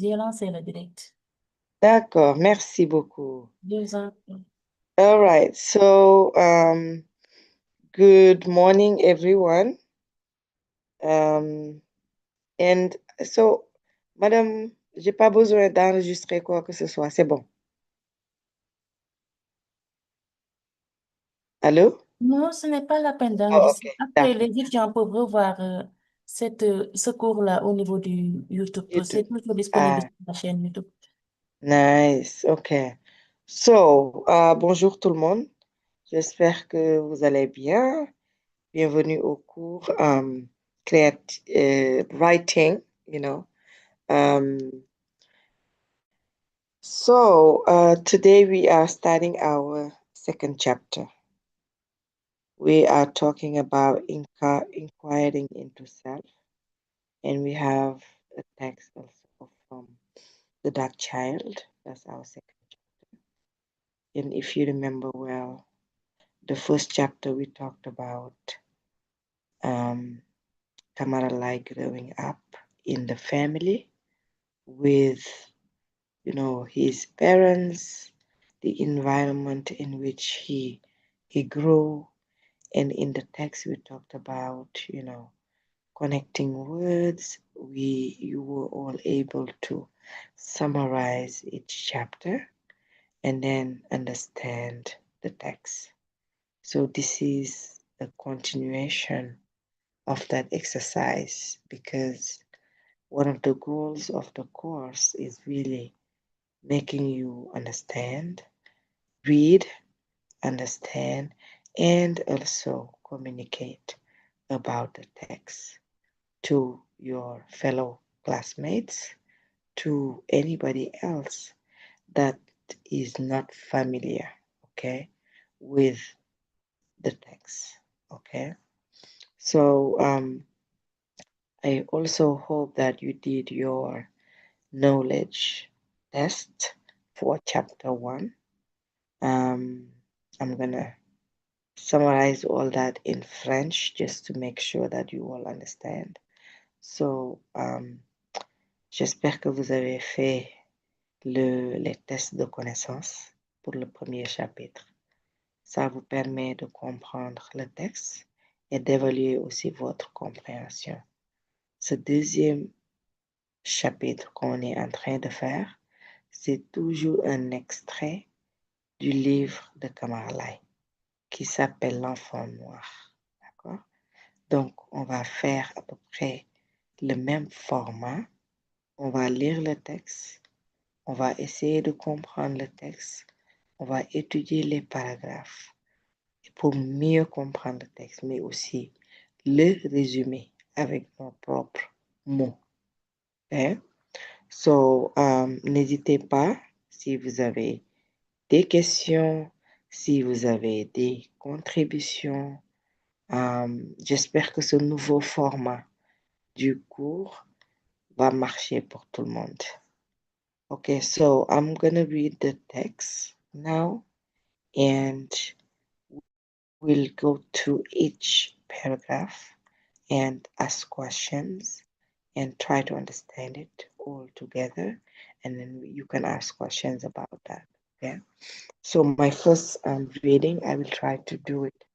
j'ai lancé le direct. D'accord, merci beaucoup. Je vous en prie. All right, so good morning, everyone. And so, madame, j'ai pas besoin d'enregistrer quoi que ce soit, c'est bon. Allô? Non, ce n'est pas la peine Oh, ok, d'enregistrer. Après, d'accord. les étudiants peuvent revoir ce cours-là au niveau du YouTube. YouTube. C'est toujours disponible Ah, sur la chaîne YouTube. nice, ok. So, bonjour tout le monde. J'espère que vous allez bien. Bienvenue au cours writing, you know. Um, Today we are starting our second chapter. We are talking about inquiring into self, and we have a text also from The Dark Child. That's our second chapter. And if you remember well, the first chapter we talked about Kamara Lai growing up in the family with, his parents, the environment in which he grew. And in the text we talked about, connecting words. You were all able to summarize each chapter and then understand the text. So this is a continuation of that exercise because one of the goals of the course is really making you understand, read, understand, and also communicate about the text to your fellow classmates, to anybody else that is not familiar, okay, with the text, okay? So I also hope that you did your knowledge test for chapter 1. I'm gonna summarize all that in French just to make sure that you all understand. So, j'espère que vous avez fait les tests de connaissance pour le premier chapitre. Ça vous permet de comprendre le texte et d'évaluer aussi votre compréhension. Ce deuxième chapitre qu'on est en train de faire, c'est toujours un extrait du livre de Kamara Lai qui s'appelle L'enfant noir. D'accord? Donc, on va faire à peu près le même format. On va lire le texte. On va essayer de comprendre le texte. On va étudier les paragraphes pour mieux comprendre le texte, mais aussi le résumer avec nos propres mots. Okay? So, n'hésitez pas si vous avez des questions, si vous avez des contributions. J'espère que ce nouveau format du cours va marcher pour tout le monde. Okay, so I'm gonna read the text now and we'll go to each paragraph and ask questions and try to understand it all together, and then you can ask questions about that. Okay, so my first reading, I will try to do it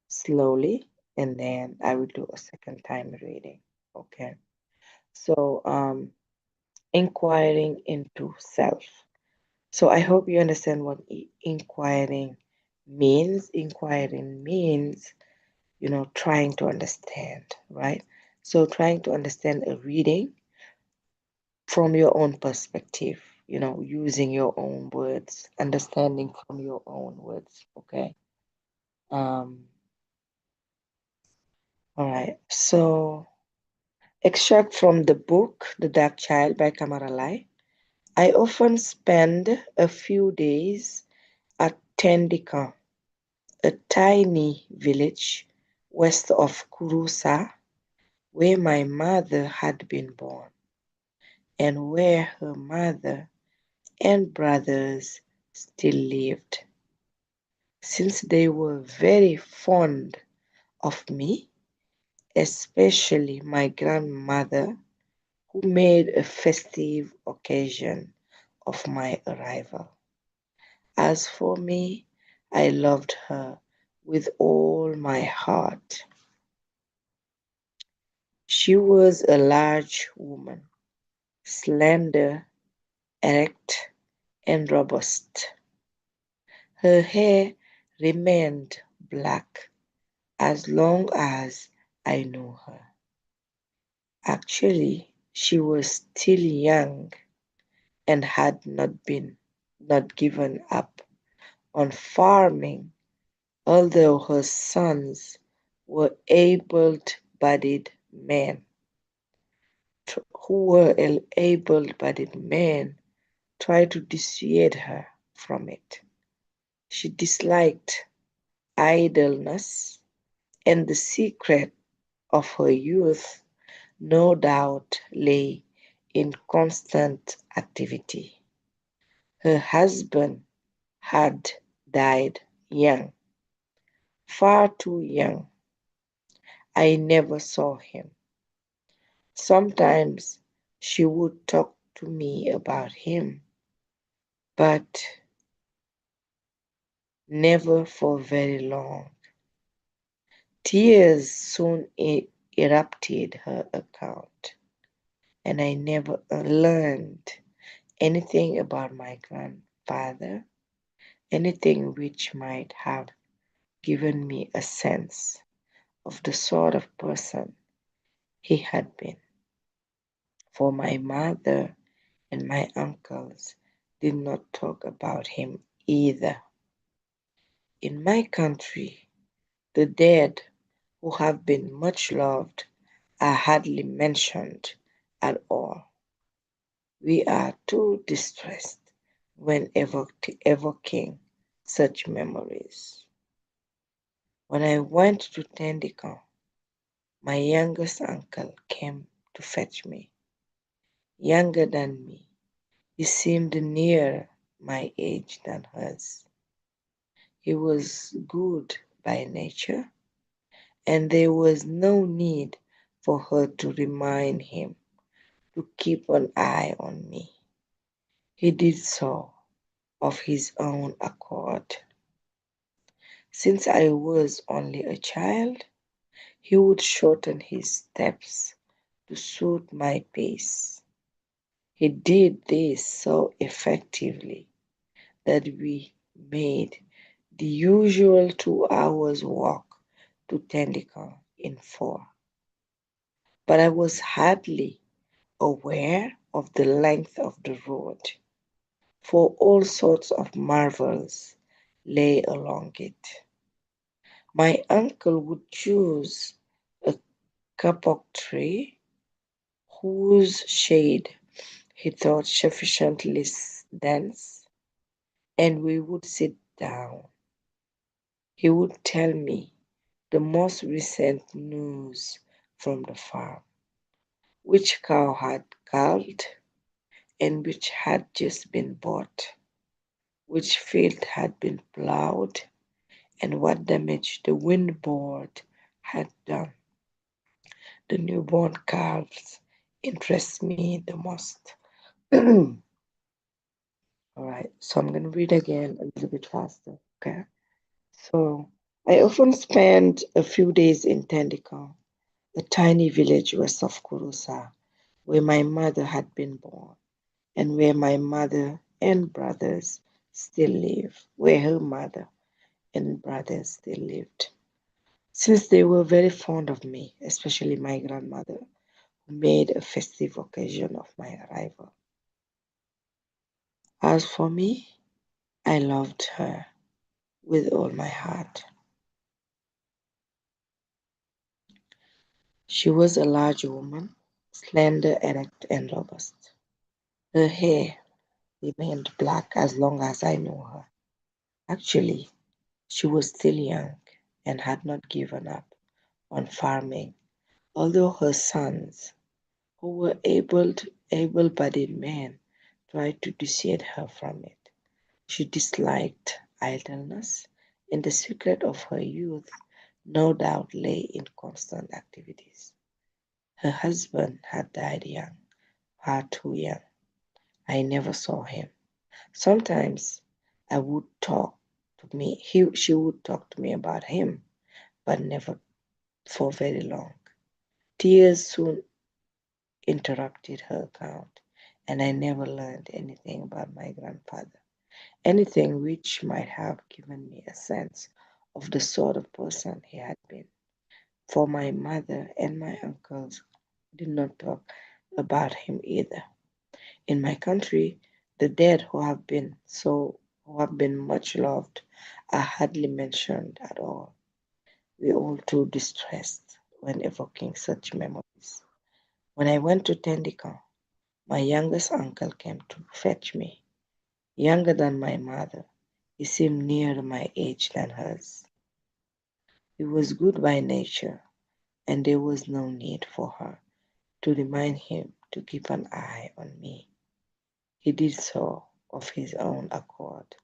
slowly and then I will do a second time reading. Okay, so inquiring into self. So I hope you understand what inquiring means. Inquiring means, trying to understand, right? So trying to understand a reading from your own perspective, using your own words, understanding from your own words, okay? All right, so extract from the book, The Dark Child by Kamara Lai. I often spend a few days at Tendikan, a tiny village west of Kurusa, where my mother had been born, and where her mother and brothers still lived. Since they were very fond of me, especially my grandmother, who made a festive occasion of my arrival. As for me, I loved her with all my heart. She was a large woman, slender, erect, and robust. Her hair remained black as long as I knew her. Actually, she was still young and had not given up on farming, although her sons were able-bodied men tried to dissuade her from it. She disliked idleness, and the secret of her youth no doubt lay in constant activity. Her husband had died young, far too young. I never saw him. Sometimes she would talk to me about him, but never for very long. Tears soon erupted her account, and I never learned anything about my grandfather, anything which might have given me a sense of the sort of person he had been. For my mother and my uncles did not talk about him either. In my country, the dead who have been much loved are hardly mentioned at all. We are too distressed when evoking such memories. When I went to Tendicon, my youngest uncle came to fetch me. Younger than me, he seemed nearer my age than hers. He was good by nature, and there was no need for her to remind him to keep an eye on me. He did so of his own accord. Since I was only a child, he would shorten his steps to suit my pace. He did this so effectively that we made the usual 2 hours walk to Tendicon in 4. But I was hardly aware of the length of the road, for all sorts of marvels lay along it. My uncle would choose a kapok tree whose shade he thought sufficiently dense, and we would sit down. He would tell me the most recent news from the farm, which cow had calved and which had just been bought, which field had been plowed, and what damage the windboard had done. The newborn calves interest me the most. All right, so I'm going to read again a little bit faster, okay? So I often spent a few days in Tendicon, a tiny village west of Kurusa, where my mother had been born, and where my mother and brothers still live, where her mother and brothers still lived. Since they were very fond of me, especially my grandmother, who made a festive occasion of my arrival. As for me, I loved her with all my heart. She was a large woman, slender, erect, and robust. Her hair remained black as long as I knew her. Actually, she was still young and had not given up on farming, although her sons, who were able-bodied men, tried to dissuade her from it. She disliked idleness, and the secret of her youth no doubt lay in constant activities. Her husband had died young, far too young. I never saw him. Sometimes I would talk she would talk to me about him, but never for very long. Tears soon interrupted her account, and I never learned anything about my grandfather, anything which might have given me a sense of the sort of person he had been. For my mother and my uncles did not talk about him either. In my country, the dead who have been much loved are hardly mentioned at all. We all too distressed when evoking such memories. When I went to Tendicon, my youngest uncle came to fetch me. Younger than my mother, he seemed nearer my age than hers. He was good by nature, and there was no need for her to remind him to keep an eye on me. He did so of his own accord.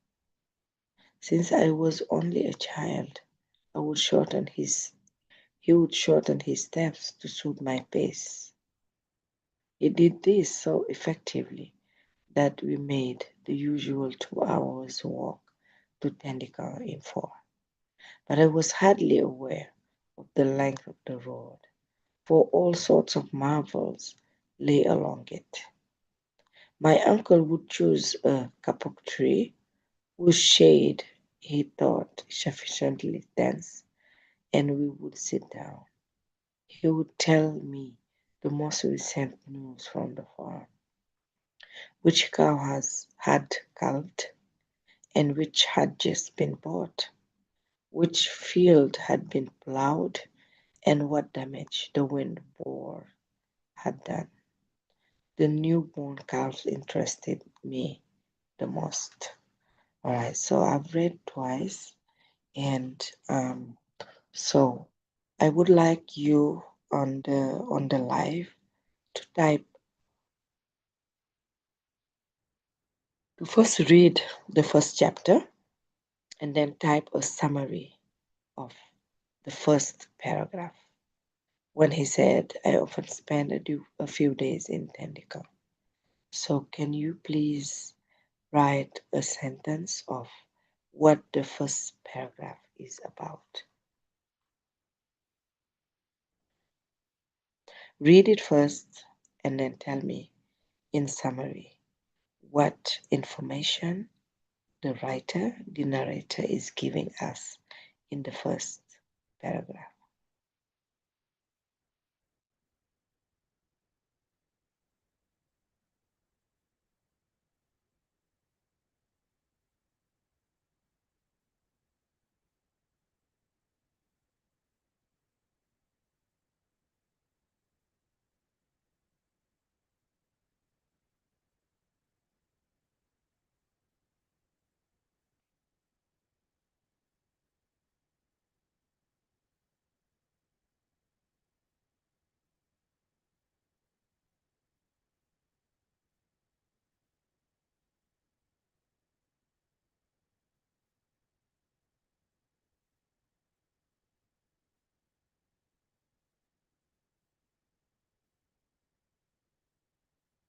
Since I was only a child, I would shorten his he would shorten his steps to suit my pace. He did this so effectively that we made the usual 2 hours walk to Tendika in 4. But I was hardly aware of the length of the road, for all sorts of marvels lay along it. My uncle would choose a kapok tree whose shade he thought sufficiently dense, and we would sit down. He would tell me the most recent news from the farm, which cow had calved and which had just been bought, which field had been plowed, and what damage the wind bore had done. The newborn calves interested me the most. All right, so I've read twice, and so I would like you on the live to type to first read the first chapter and then type a summary of the first paragraph. When he said, I often spend a few days in Tendika. So can you please write a sentence of what the first paragraph is about? Read it first and then tell me in summary what information the narrator is giving us in the first paragraph.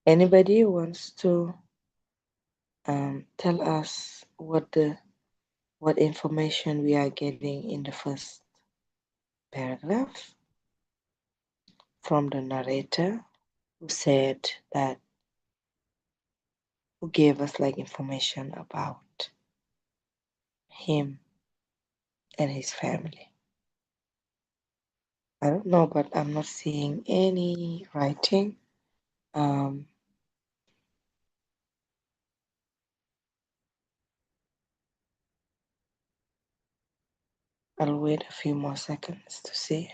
Anybody wants to tell us what information we are getting in the first paragraph from the narrator who said that who gave us like information about him and his family. I don't know, but I'm not seeing any writing. Um, I'll wait a few more seconds to see.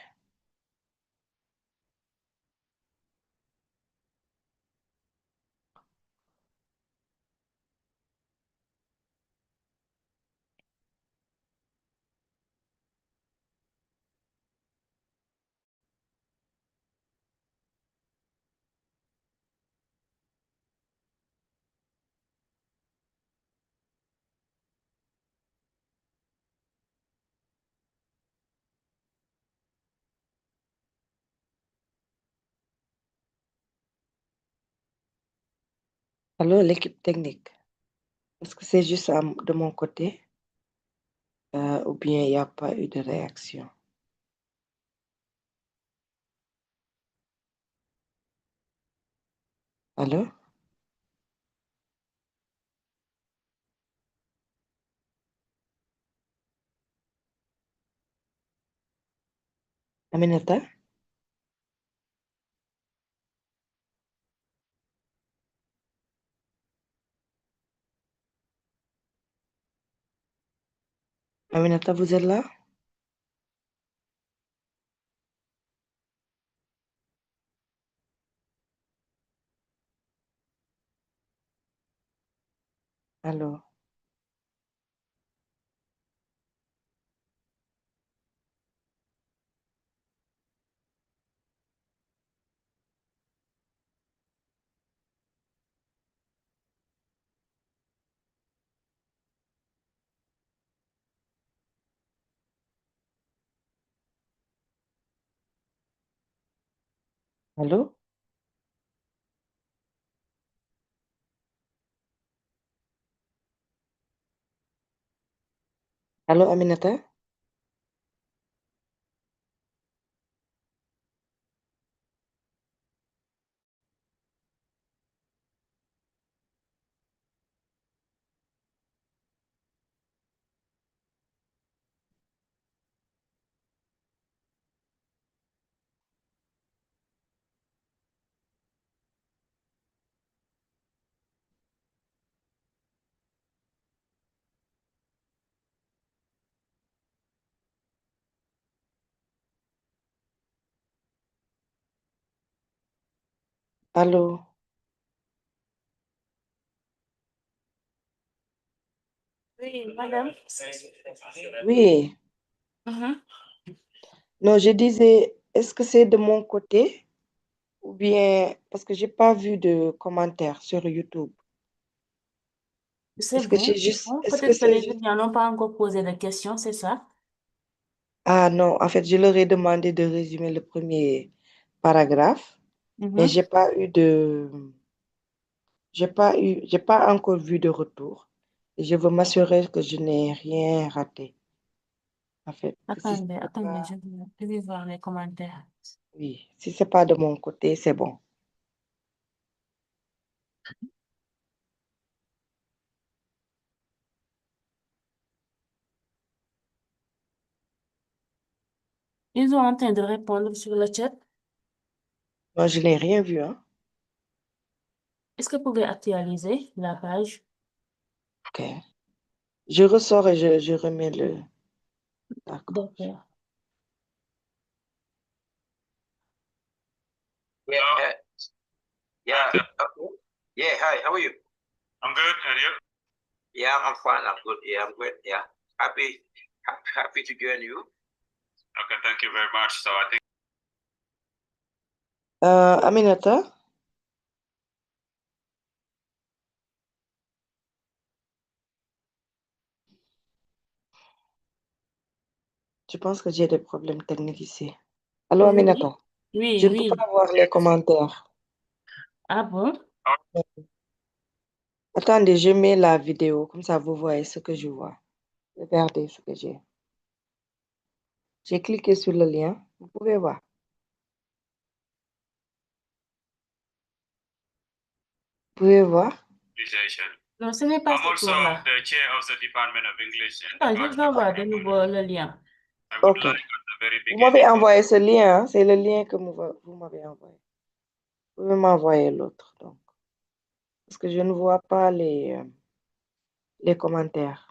Alors, l'équipe technique, est-ce que c'est juste de mon côté ou bien il n'y a pas eu de réaction? Allô? Aminata? Aminata, vous êtes là? Allô? Allô? Allô, Aminata? Allô? Oui, madame. Oui. Mhm. Non, je disais, est-ce que c'est de mon côté ou bien parce que j'ai pas vu de commentaires sur YouTube? C'est Est-ce que bon. c'est juste, Bon, est-ce que peut-être que c'est les juste... étudiants n'ont pas encore posé de questions, c'est ça? Ah non, en fait, je leur ai demandé de résumer le premier paragraphe, mais Mhm. j'ai pas encore vu de retour. Et je veux m'assurer que je n'ai rien raté. En fait, que si Attendez, c'est attendez, pas, je vais voir les commentaires. oui, si c'est pas de mon côté, c'est bon. Ils sont en train de répondre sur le chat. Non, je n'ai rien vu, hein. Est-ce que vous pouvez actualiser la page? Ok. Je ressors et je remets le. D'accord. D'accord. Yeah, yeah, yeah. Hi, how are you? I'm good, and you? Yeah, I'm fine. I'm good. Yeah, I'm good. Yeah, happy to join you. Okay, thank you very much. So I think. Aminata, je pense que j'ai des problèmes techniques ici. Allô, Oui, Aminata, je oui, ne peux oui. pas voir les commentaires. Ah bon? Attendez, je mets la vidéo, comme ça vous voyez ce que je vois. Regardez ce que j'ai. J'ai cliqué sur le lien, vous pouvez voir. Vous pouvez voir. Non, ce n'est pas I'm ce also cours-là. the chair of the Department of English and Attends, je vais Department voir of de English. nouveau le lien. I would Ok. like at the very Vous m'avez beginning. envoyé ce lien, hein. C'est le lien que vous m'avez envoyé. Vous pouvez m'envoyer l'autre, donc. Parce que je ne vois pas les commentaires.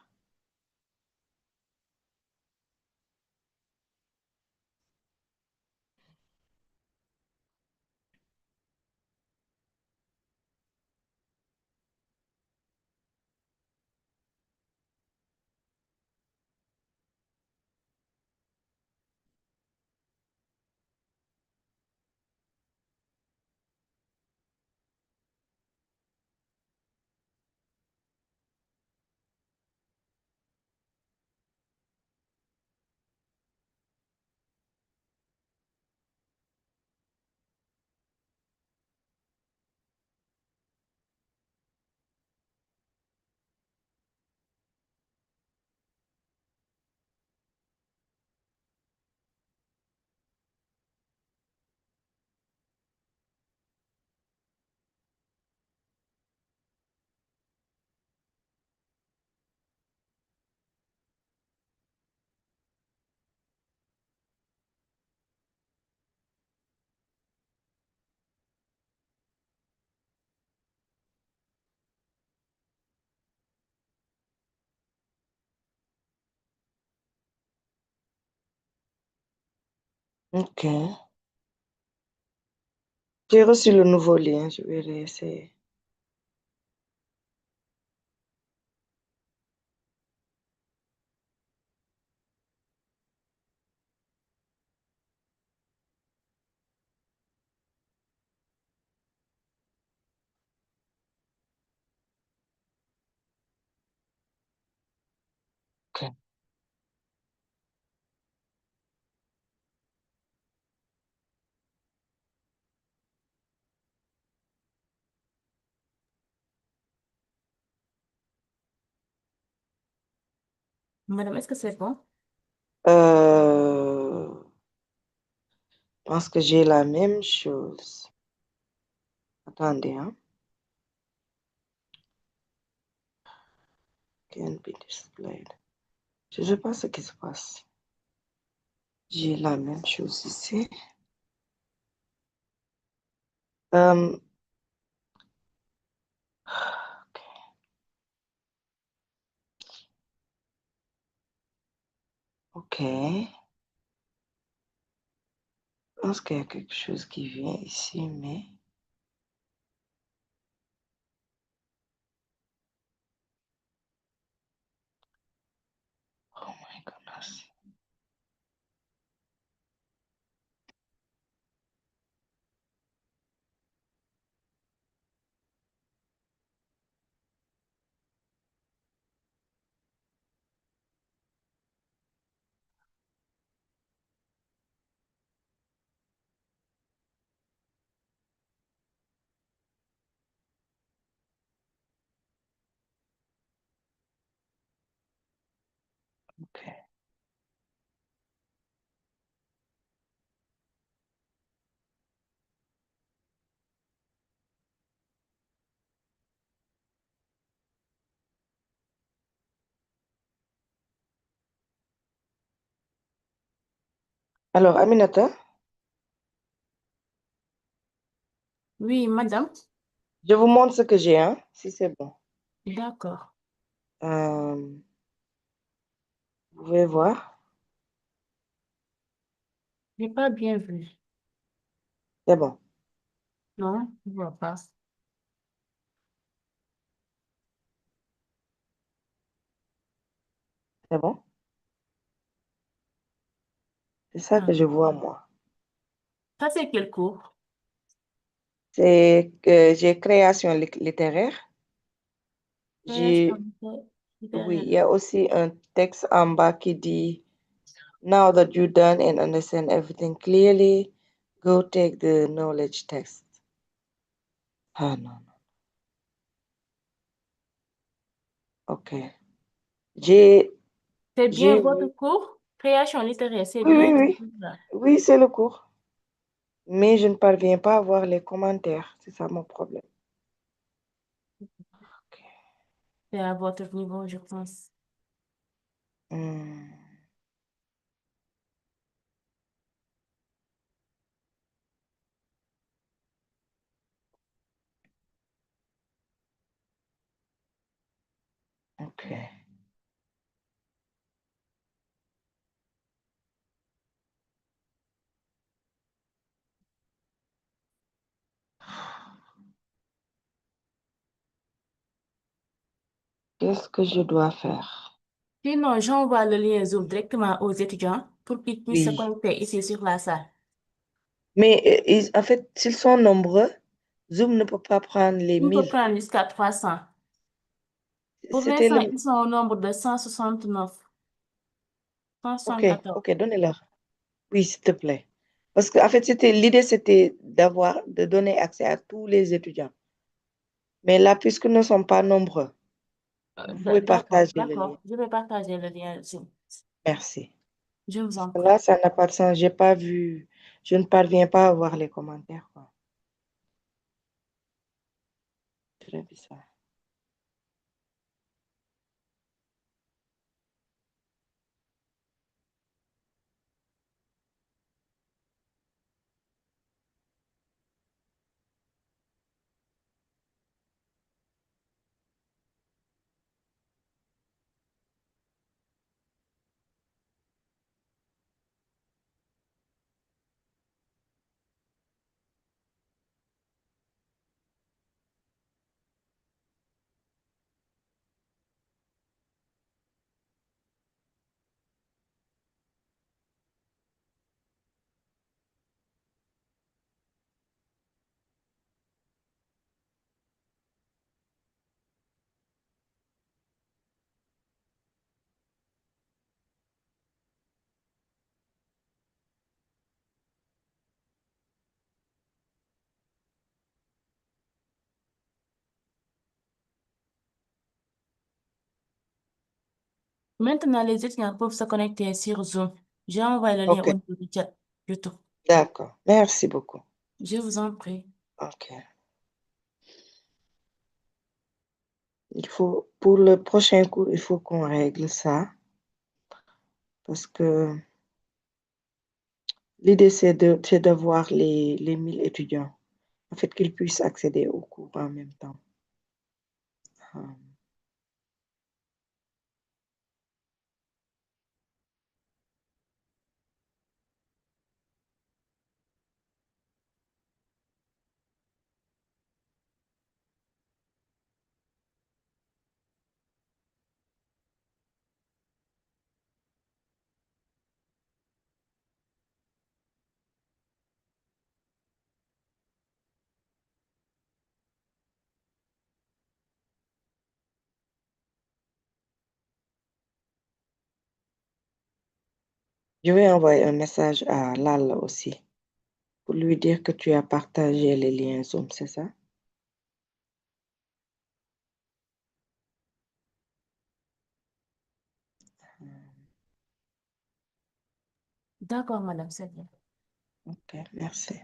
Ok. J'ai reçu le nouveau lien, je vais réessayer. Ok. Madame, est-ce que c'est bon? Je pense que j'ai la même chose. Attendez, hein. Can be displayed. Je ne sais pas ce qui se passe. J'ai la même chose ici. Euh, ok. Je pense qu'il y a quelque chose qui vient ici, mais... Oh my goodness. Ok. Alors, Aminata, Oui, madame. je vous montre ce que j'ai, hein, si c'est bon. D'accord. Vous pouvez voir. J'ai pas bien vu. C'est bon. Non, je vois pas. C'est bon. C'est ça Ah. que je vois, moi. Ça, c'est quel cours? C'est que j'ai création littéraire. Création J'ai, oui, littéraire. il y a aussi un texte en bas qui dit Now that you've done and understand everything clearly, go take the knowledge test. Ah non, non. Ok. J'ai, C'est bien j'ai votre vu. cours? Création littéraire, c'est Oui, bien oui, ce oui. cours-là. Oui, c'est le cours. Mais je ne parviens pas à voir les commentaires. C'est ça mon problème. Ok. C'est à votre niveau, je pense. Hmm, ok. Qu'est-ce que je dois faire? Sinon, j'envoie le lien Zoom directement aux étudiants pour qu'ils puissent se Oui. connecter ici sur la salle. Mais en fait, s'ils sont nombreux, Zoom ne peut pas prendre les On peut 1000. prendre jusqu'à 300. Pour C'était l'instant, le... ils sont au nombre de 169, Ok, 174. ok, donnez-leur. Oui, s'il te plaît. Parce que, en fait, l'idée, c'était de donner accès à tous les étudiants. Mais là, puisque nous ne sommes pas nombreux, vous pouvez D'accord, partager le lien. d'accord. Je vais partager le lien Zoom. Merci. Je vous Parce en que prie. là, ça n'a pas de sens. J'ai pas vu, je ne parviens pas à voir les commentaires, quoi. Très bizarre. Maintenant, les étudiants peuvent se connecter sur Zoom. J'ai envoyé le lien Ok, au niveau du chat YouTube. d'accord. Merci beaucoup. Je vous en prie. Ok. Pour le prochain cours, il faut qu'on règle ça parce que l'idée, c'est de voir les 1000 étudiants, en fait, qu'ils puissent accéder au cours en même temps. Ah. Je vais envoyer un message à Lal aussi pour lui dire que tu as partagé les liens Zoom, c'est ça? D'accord, madame, c'est bien. Ok, merci.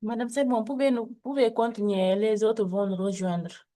Madame, c'est bon, pouvez continuer. Les autres vont nous rejoindre.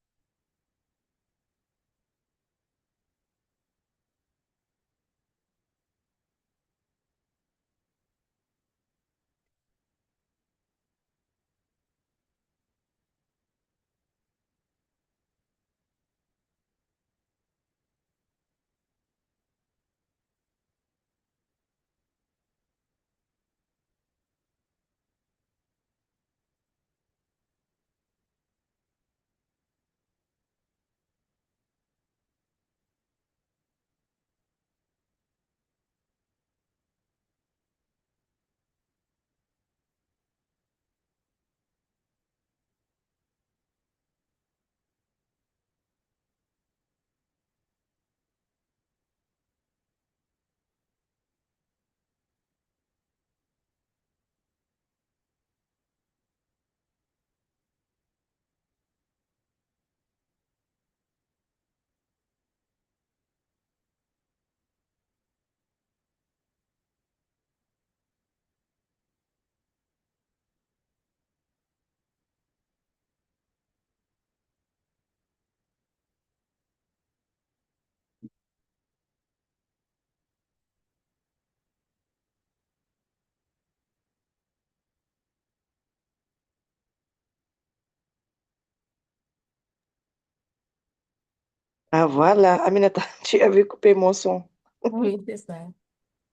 Ah voilà, Aminata, tu avais coupé mon son. Oui, c'est ça.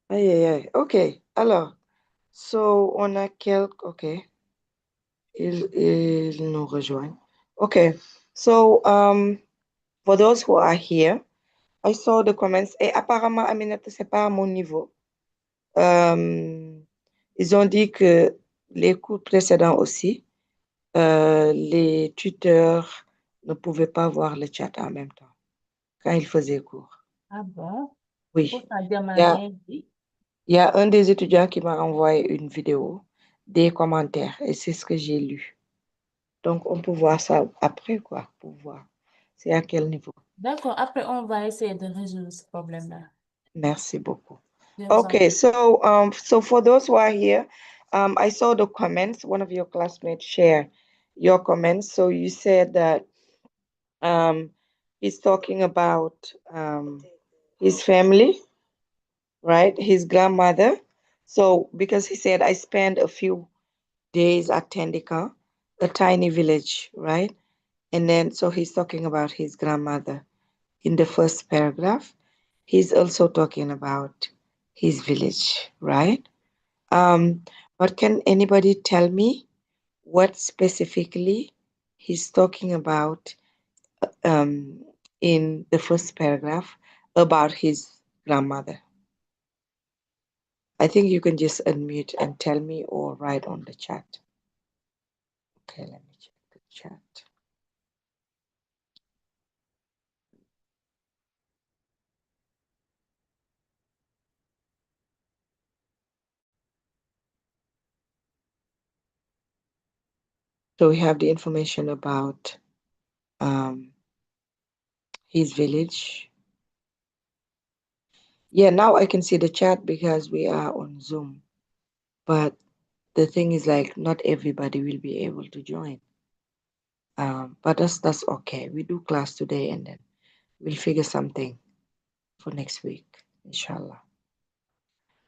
Aïe, aïe, aïe. OK, alors, so on a quelques, OK, ils nous rejoignent. OK, so for those who are here, I saw the comments, et apparemment, Aminata, c'est pas à mon niveau. Ils ont dit que les cours précédents aussi, les tuteurs ne pouvaient pas voir le chat en même temps quand ils faisaient cours. Ah bon? Pour Oui. ça, Dieu m'a Il y a, rien dit. il y a un des étudiants qui m'a envoyé une vidéo, des commentaires, et c'est ce que j'ai lu. Donc, on peut voir ça après, quoi, pour voir c'est à quel niveau. D'accord, après, on va essayer de résoudre ce problème-là. Merci beaucoup. Je vous en Okay, so for those who are here, I saw the comments. One of your classmates share your comments. So you said that he's talking about his family, right? His grandmother. So because he said I spent a few days at Tendika, a tiny village, right? And then so he's talking about his grandmother in the first paragraph. He's also talking about his village, right? But can anybody tell me what specifically he's talking about in the first paragraph about his grandmother? I think you can just unmute and tell me or write on the chat. Okay, let me check the chat. So we have the information about his village. Yeah, now I can see the chat because we are on Zoom. But the thing is, like, not everybody will be able to join. But that's okay. We do class today and then we'll figure something for next week, inshallah.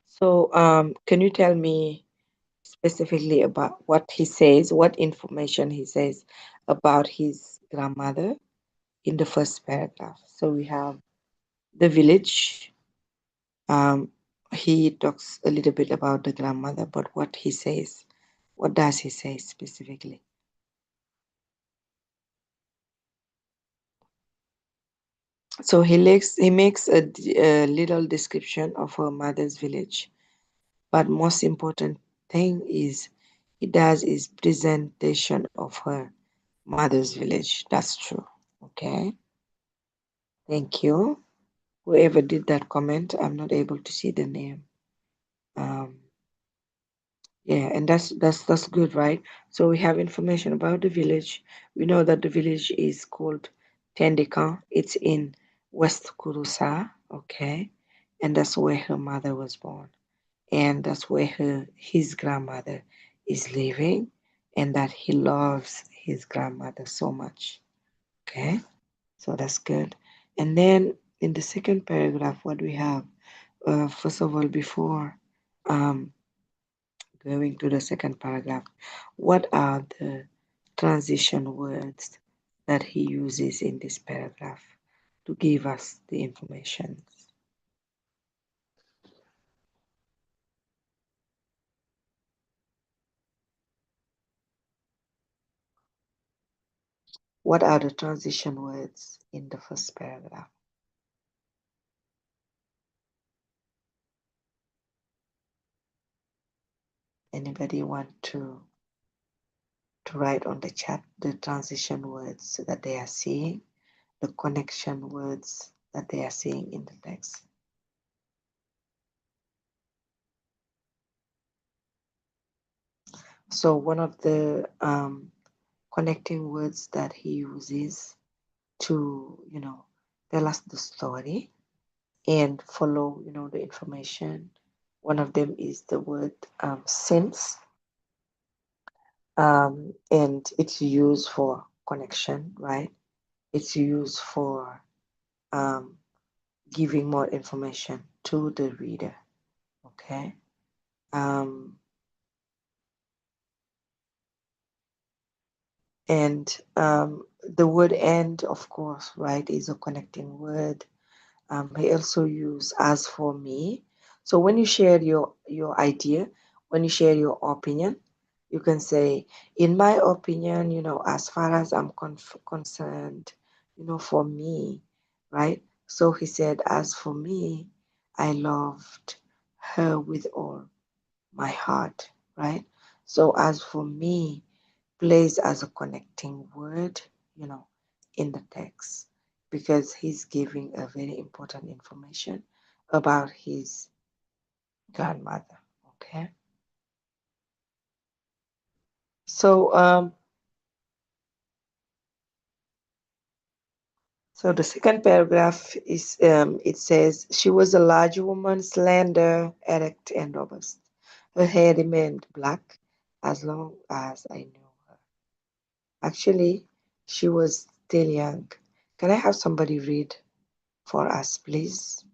So can you tell me specifically about what he says, what information he says about his grandmother in the first paragraph? So we have the village. He talks a little bit about the grandmother, but what he says, what does he say specifically? So he makes a little description of her mother's village, but most important thing is he does is presentation of her mother's village. That's true. Okay. Thank you. Whoever did that comment, I'm not able to see the name. Yeah, and that's good, right? So we have information about the village. We know that the village is called Tendika. It's in West Kurusa, okay? And that's where her mother was born. And that's where his grandmother is living, and that he loves his grandmother so much. Okay? So that's good. And then in the second paragraph, what we have, first of all, before going to the second paragraph, what are the transition words that he uses in this paragraph to give us the information? What are the transition words in the first paragraph? Anybody want to write on the chat the transition words that they are seeing, the connection words that they are seeing in the text? So one of the connecting words that he uses to, tell us the story and follow, the information. One of them is the word since, and it's used for connection, right? It's used for giving more information to the reader, okay? And the word "and", of course, right, is a connecting word. He also used "as for me". So when you share your idea, when you share your opinion, you can say, in my opinion, as far as I'm concerned, for me, right? So he said, as for me, I loved her with all my heart, right? So as for me plays as a connecting word, in the text, because he's giving a very important information about his grandmother. Okay. So so the second paragraph is it says, she was a large woman, slender, erect, and robust. Her hair remained black as long as I knew her. Actually, she was still young. Can I have somebody read for us, please?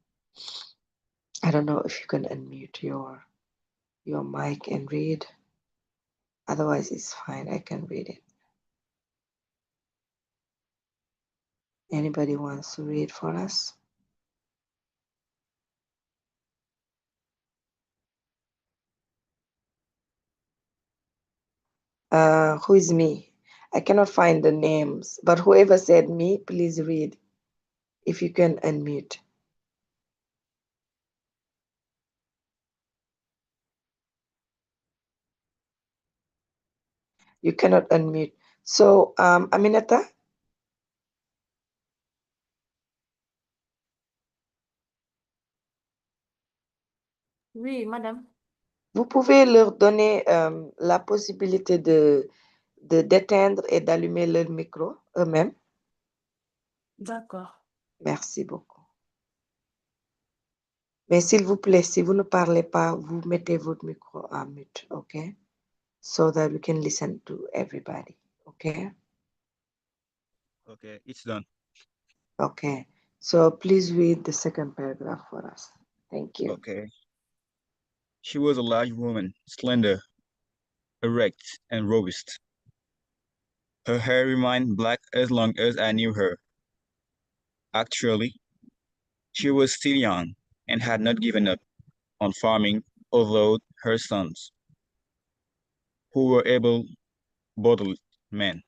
I don't know if you can unmute your mic and read. Otherwise, it's fine. I can read it. Anybody wants to read for us? Who is me? I cannot find the names, but whoever said me, please read if you can unmute. You cannot unmute. So, Aminata? Oui, madame. Vous pouvez leur donner la possibilité d'éteindre et d'allumer leur micro eux-mêmes. D'accord. Merci beaucoup. Mais s'il vous plaît, si vous ne parlez pas, vous mettez votre micro en mute, okay? So that we can listen to everybody, okay? Okay, it's done. Okay, so please read the second paragraph for us. Thank you. Okay. She was a large woman, slender, erect, and robust. Her hair remained black as long as I knew her. Actually, she was still young and had not given up on farming, although her sons, who were able-bodied men,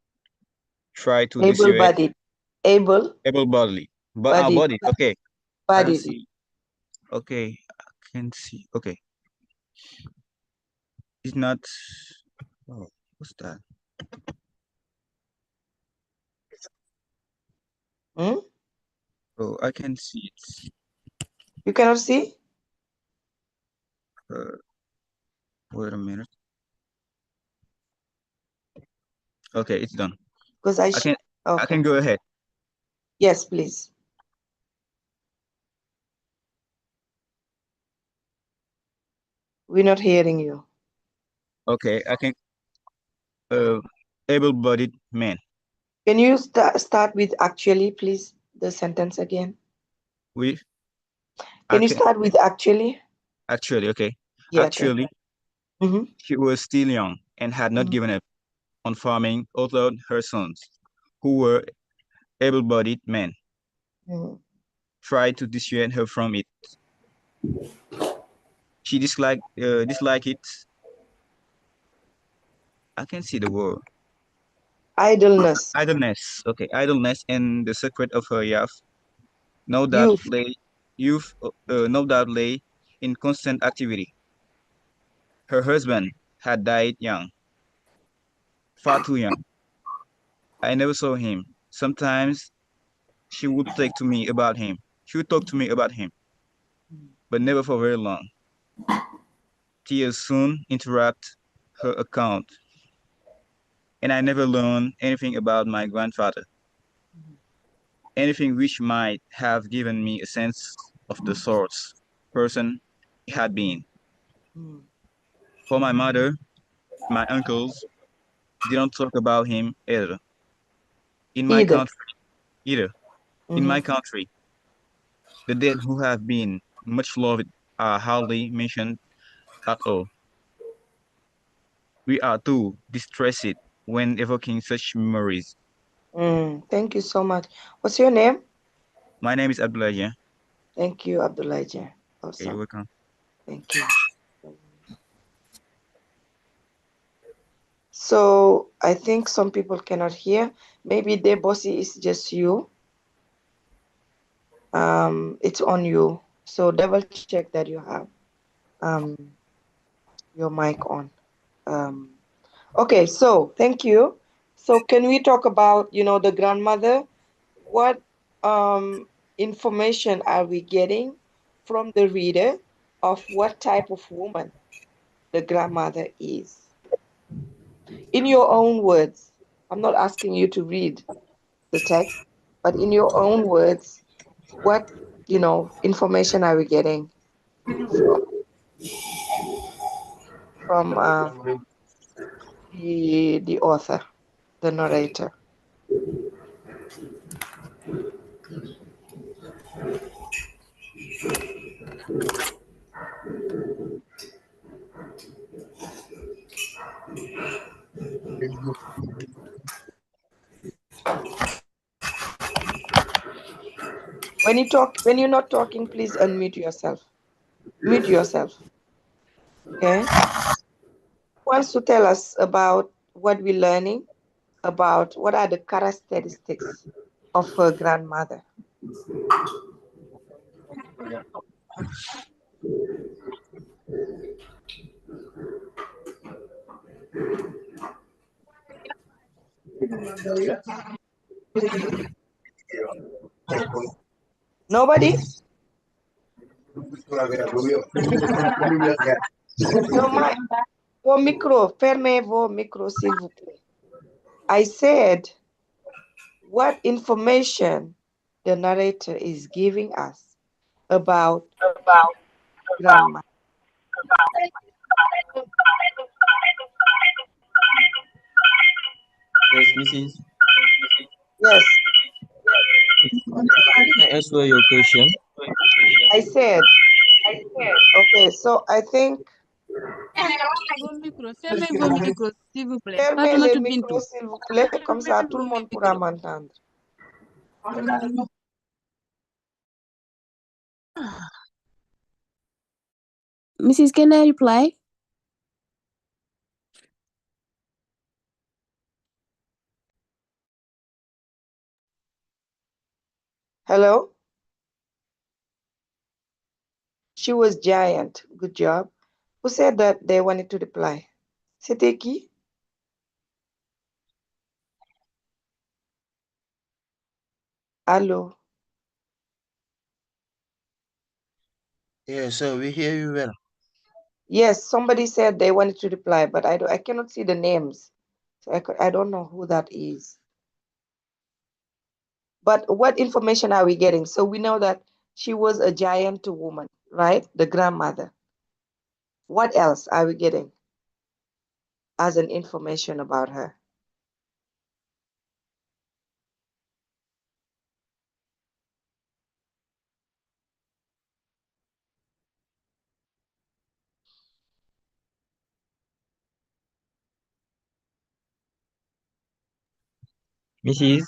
tried to dissuade Able-bodied, able-bodied, able-bodied, but bodied. Okay, I don't see. Okay, I can see. Okay, it's not. Oh, what's that? Hmm? Oh, I can see it. You cannot see? Wait a minute. Okay, it's done. Because I can okay. go ahead. Yes, please. We're not hearing you. Okay, I can. Able-bodied man. Can you start with actually, please, the sentence again? With Can you start with actually? actually, okay. Yeah. Actually, she was still young and had not given up on farming, although her sons, who were able-bodied men, tried to dissuade her from it. She disliked it. I can see the word. Idleness. Idleness. Okay, idleness and the secret of her youth. No doubt lay in constant activity. Her husband had died young, far too young. I never saw him. Sometimes she would talk to me about him. She would talk to me about him, but never for very long. Tears soon interrupt her account, and I never learned anything about my grandfather, anything which might have given me a sense of the sort of person he had been. For my mother, my uncles didn't talk about him either. In my country, the dead who have been much loved are hardly mentioned at all. We are too distressed when evoking such memories. Thank you so much. What's your name? My name is Abdullah. Thank you, Abdullah. Awesome. You're welcome. Thank you. So I think some people cannot hear. Maybe the bossy is just you. It's on you. So double check that you have your mic on. Okay, so thank you. So can we talk about, the grandmother? What information are we getting from the reader of what type of woman the grandmother is? In your own words, I'm not asking you to read the text, but in your own words, what, information are we getting from the author, the narrator? When you're not talking, please unmute yourself. Mute yourself. Okay? Who wants to tell us about what we're learning about what are the characteristics of her grandmother? Nobody? No, vos micro, fermez vos micro, s'il vous plaît. I said, what information the narrator is giving us about grandma? Yes, Mrs. Yes. Can I answer your question? I said, okay, so I think. Fermez vos micros, s'il vous plaît. Fermez les micros, s'il vous plaît, comme ça tout le monde pourra m'entendre. Mrs. Can I reply? Hello? She was giant. Good job. Who said that they wanted to reply? C'était qui? Hello? Yeah, so we hear you well. Yes, somebody said they wanted to reply, but I cannot see the names. So I don't know who that is. But what information are we getting? So we know that she was a giant woman, right? The grandmother. What else are we getting as an information about her? Mrs.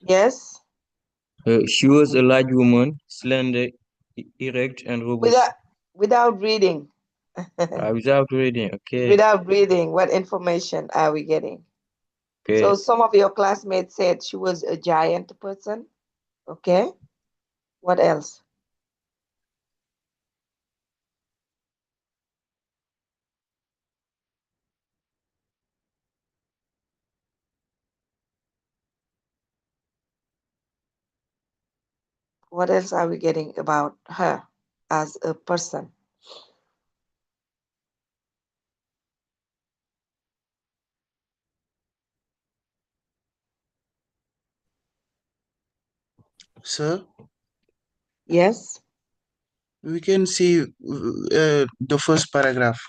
Yes? She was a large woman, slender, erect, and robust. Without reading. Without reading, okay. Without reading, what information are we getting? Okay. So some of your classmates said she was a giant person. Okay. What else? What else are we getting about her as a person? Sir, Yes. we can see the first paragraph.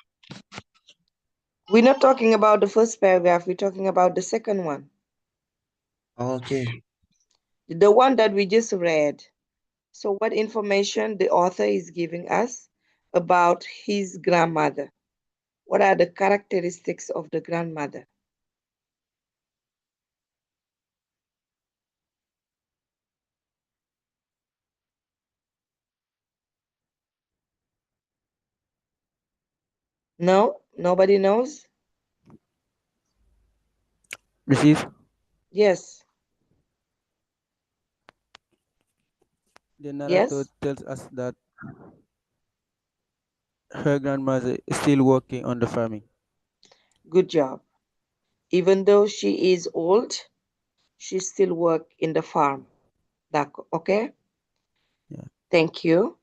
We're not talking about the first paragraph. We're talking about the second one. Okay. The one that we just read. So what information the author is giving us about his grandmother? What are the characteristics of the grandmother? No, nobody knows. Mrs. Yes. The narrator Yes. tells us that her grandmother is still working on the farming. Good job. Even though she is old, she still work in the farm. Okay? Yeah. Thank you.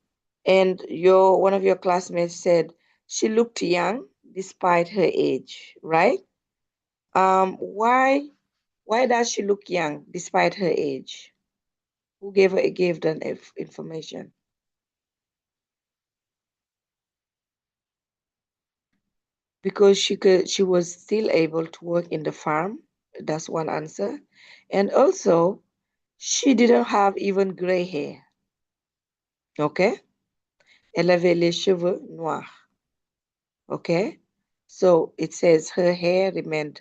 And one of your classmates said she looked young despite her age, right? Why does she look young despite her age? Who gave that information? Because she was still able to work in the farm. That's one answer. And also, she didn't have even gray hair. Okay? Elle avait les cheveux noirs. Okay? So it says her hair remained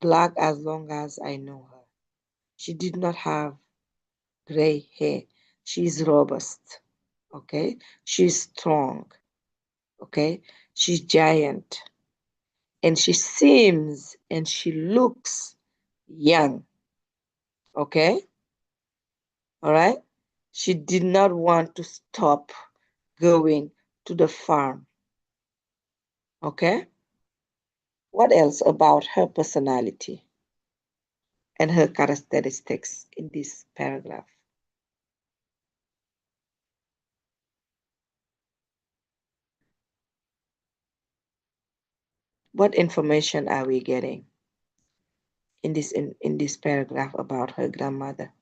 black as long as I know her. She did not have gray hair. She's robust. Okay? She's strong. Okay? She's giant. And she seems and she looks young. Okay? All right? She did not want to stop going to the farm. Okay? What else about her personality and her characteristics in this paragraph? What information are we getting in this paragraph about her grandmother?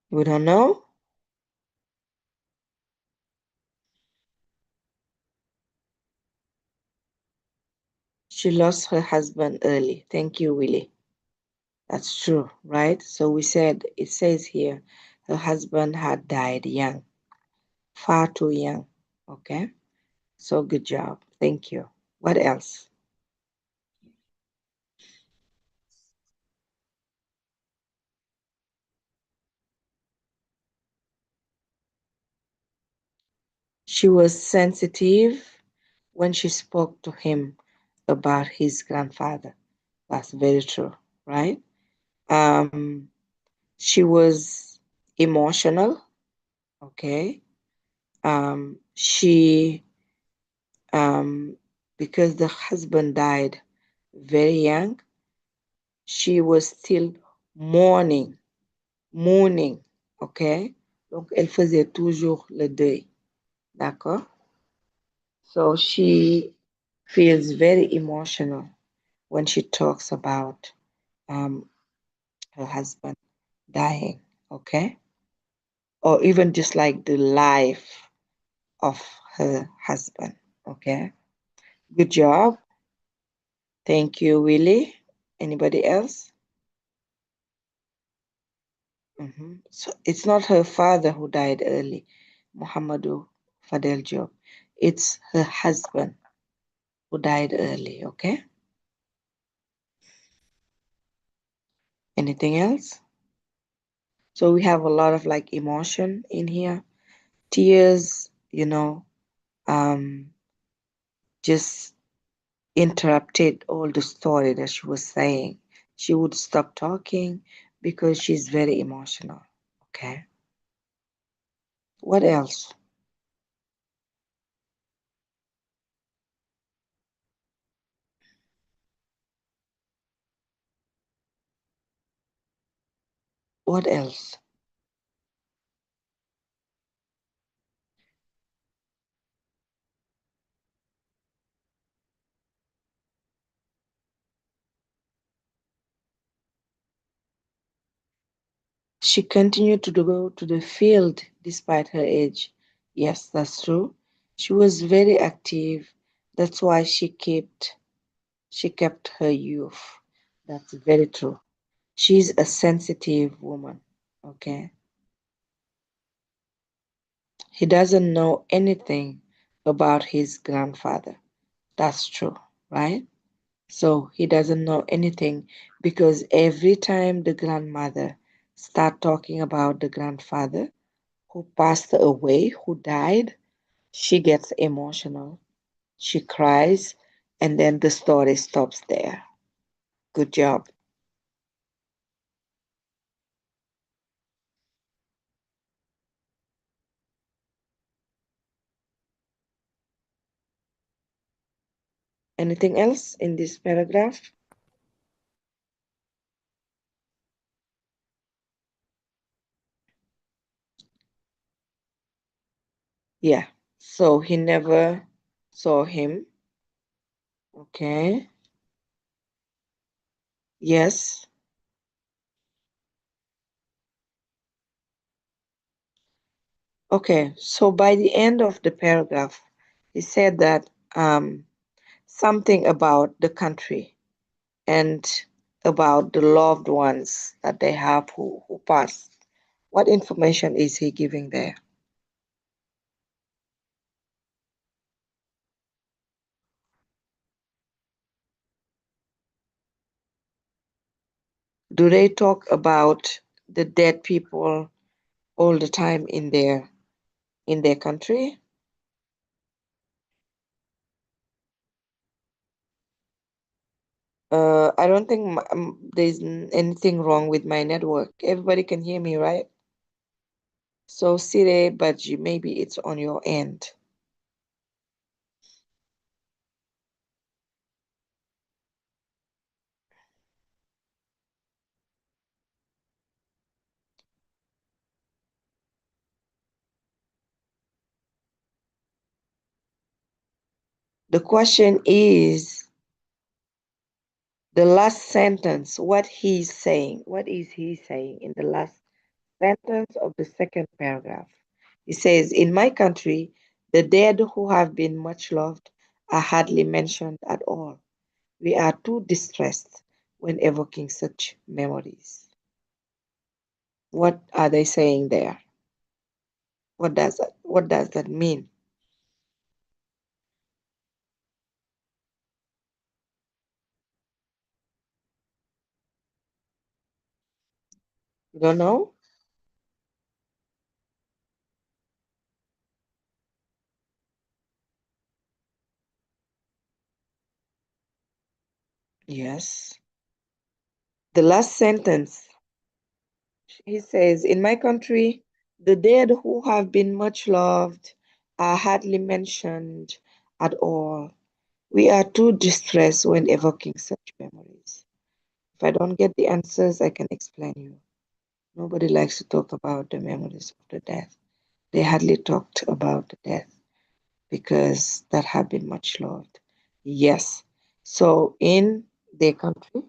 We don't know? She lost her husband early. Thank you, Willie. That's true, right? So it says here, her husband had died young, far too young. Okay? So good job. Thank you. What else? She was sensitive when she spoke to him about his grandfather. That's very true, right? She was emotional, okay? She, because the husband died very young, she was still mourning, okay? Donc, elle faisait toujours le deuil, d'accord? So she feels very emotional when she talks about her husband dying, okay? Or even just like the life of her husband, okay? Good job. Thank you, Willie. Anybody else? So it's not her father who died early, Muhammadu Fadel Job. It's her husband who died early, okay? Anything else? So we have a lot of like emotion in here. Tears, just interrupted all the story that she was saying. She would stop talking because she's very emotional, okay? What else? What else? She continued to go to the field despite her age. Yes, that's true. She was very active. That's why she kept her youth. That's very true. She's a sensitive woman, okay? He doesn't know anything about his grandfather. That's true, right? So he doesn't know anything because every time the grandmother start talking about the grandfather who passed away, who died, she gets emotional. She cries, and then the story stops there. Good job. Anything else in this paragraph? Yeah, so he never saw him. Okay. Yes. Okay, so by the end of the paragraph, he said that something about the country and about the loved ones that they have who passed. What information is he giving there? Do they talk about the dead people all the time in their country? I don't think there's anything wrong with my network. Everybody can hear me, right? So Sire, but maybe it's on your end. The question is the last sentence, what he's saying. What is he saying in the last sentence of the second paragraph? He says, in my country, the dead who have been much loved are hardly mentioned at all. We are too distressed when evoking such memories. What are they saying there? What does that mean? You don't know? Yes. The last sentence, he says, in my country, the dead who have been much loved are hardly mentioned at all. We are too distressed when evoking such memories. If I don't get the answers, I can explain you. Nobody likes to talk about the memories of the death. They hardly talked about the death because that have been much loved. Yes. So in their country,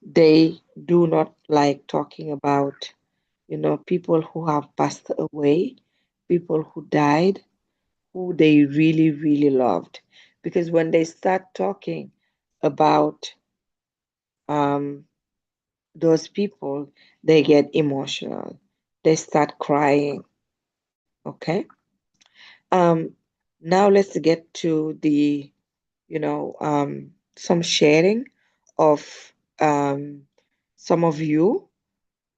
they do not like talking about, people who have passed away, people who died, who they really, really loved. Because when they start talking about those people, they get emotional. They start crying. Okay. Now let's get to the, some sharing of some of you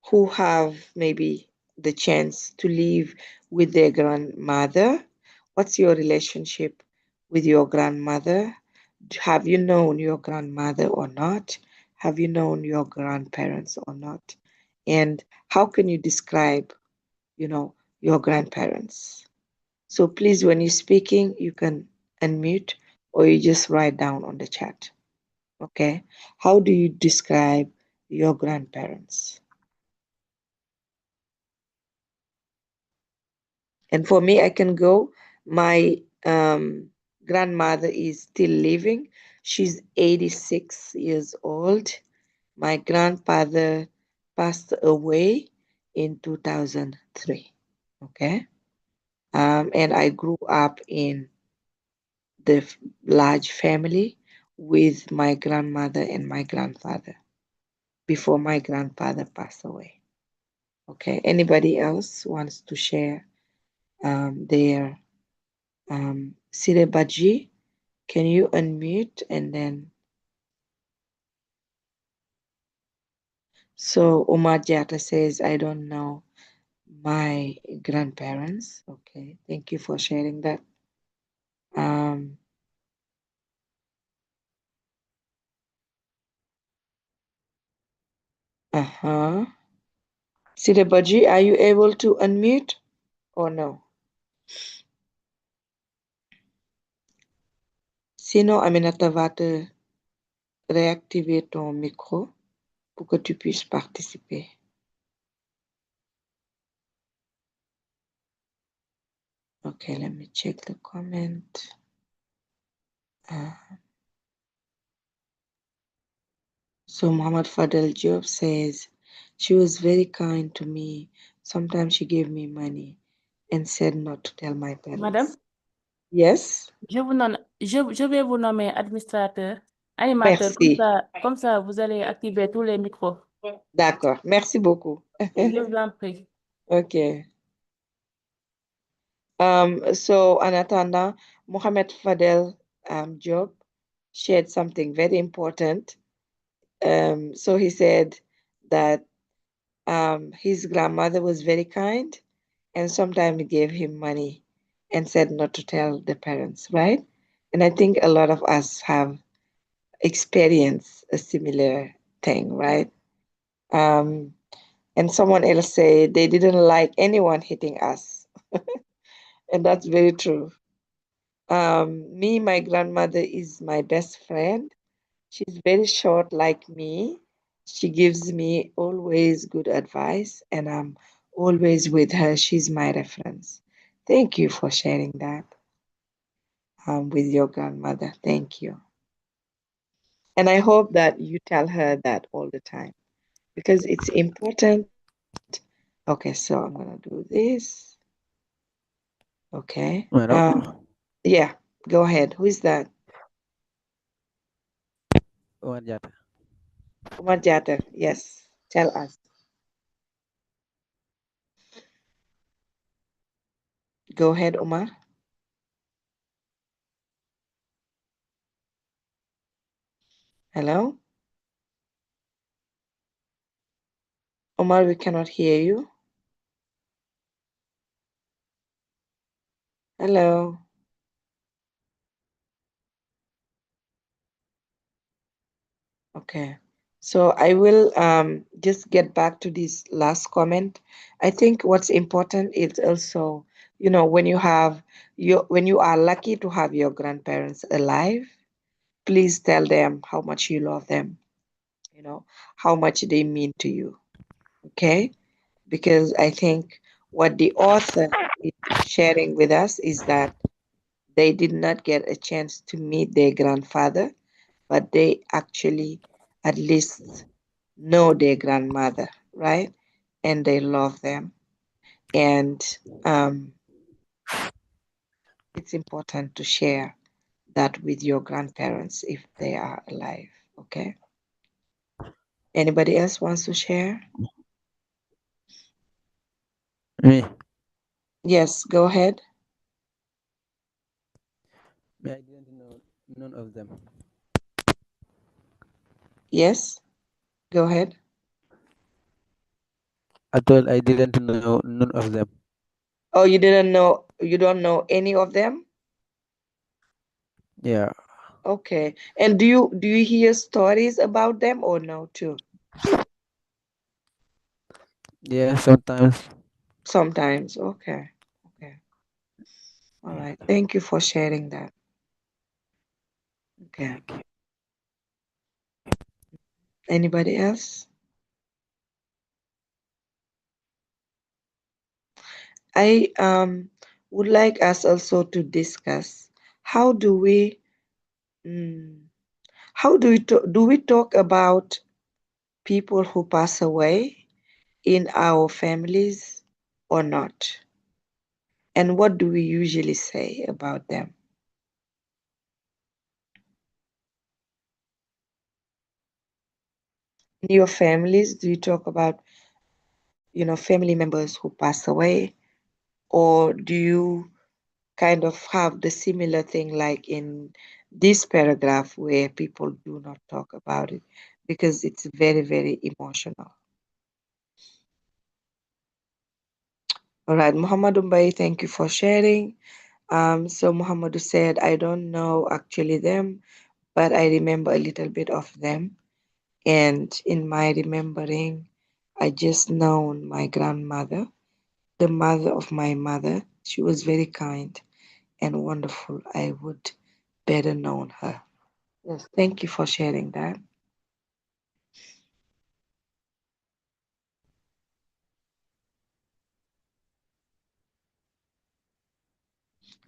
who have maybe the chance to live with their grandmother. What's your relationship with your grandmother? Have you known your grandmother or not? Have you known your grandparents or not? And how can you describe, your grandparents? So please, when you're speaking, you can unmute or you just write down on the chat. Okay. How do you describe your grandparents? And for me, I can go. My grandmother is still living. She's 86 years old. My grandfather passed away in 2003. Okay. And I grew up in the large family with my grandmother and my grandfather before my grandfather passed away. Okay. Anybody else wants to share their Sire Baji, can you unmute and then? So Omar Jata says, I don't know my grandparents. Okay, thank you for sharing that. Sire Baji, are you able to unmute or no? Sinon, Aminata va te réactiver ton micro pour que tu puisses participer. Okay, let me check the comment. So Muhammad Fadel Job says, she was very kind to me. Sometimes she gave me money and said not to tell my parents. Madame? Yes? Je vais vous nommer administrateur, animateur, Merci. comme ça vous allez activer tous les micros. D'accord, merci beaucoup. Je vous en prie. Okay. So en attendant, Mohamed Fadel Job shared something very important. So he said that his grandmother was very kind and sometimes gave him money and said not to tell the parents, right? And I think a lot of us have experienced a similar thing, right? And someone else said they didn't like anyone hitting us. And that's very true. My grandmother is my best friend. She's very short like me. She gives me always good advice and I'm always with her. She's my reference. Thank you for sharing that with your grandmother. Thank you. And I hope that you tell her that all the time because it's important. Okay, so I'm going to do this. Okay. Yeah, go ahead. Who is that? Omar Jata. Umar Jata. Yes, tell us. Go ahead, Umar. Hello? Omar, we cannot hear you. Hello? Okay. So I will just get back to this last comment. I think what's important is also, when you are lucky to have your grandparents alive, please tell them how much you love them, how much they mean to you. Okay? Because I think what the author is sharing with us is that they did not get a chance to meet their grandfather, but they actually at least know their grandmother, right? And they love them. And it's important to share that with your grandparents if they are alive, okay? Anybody else wants to share? Me. Yes, go ahead. I didn't know none of them. Yes, go ahead. I thought I didn't know none of them. Oh, you don't know any of them? Yeah. Okay. And do you hear stories about them or no too? Yeah, sometimes. Sometimes. Okay. Okay. All right. Thank you for sharing that. Okay. Anybody else? I would like us also to discuss how do we talk about people who pass away in our families or not? And what do we usually say about them? In your families, do you talk about, family members who pass away? Or do you kind of have the similar thing like in this paragraph where people do not talk about it because it's very, very emotional. All right, Muhammadu Mbai, thank you for sharing. So Muhammadu said, I don't know actually them, but I remember a little bit of them. And in my remembering, I just known my grandmother, the mother of my mother. She was very kind and wonderful. I would better known her. Yes, thank you for sharing that.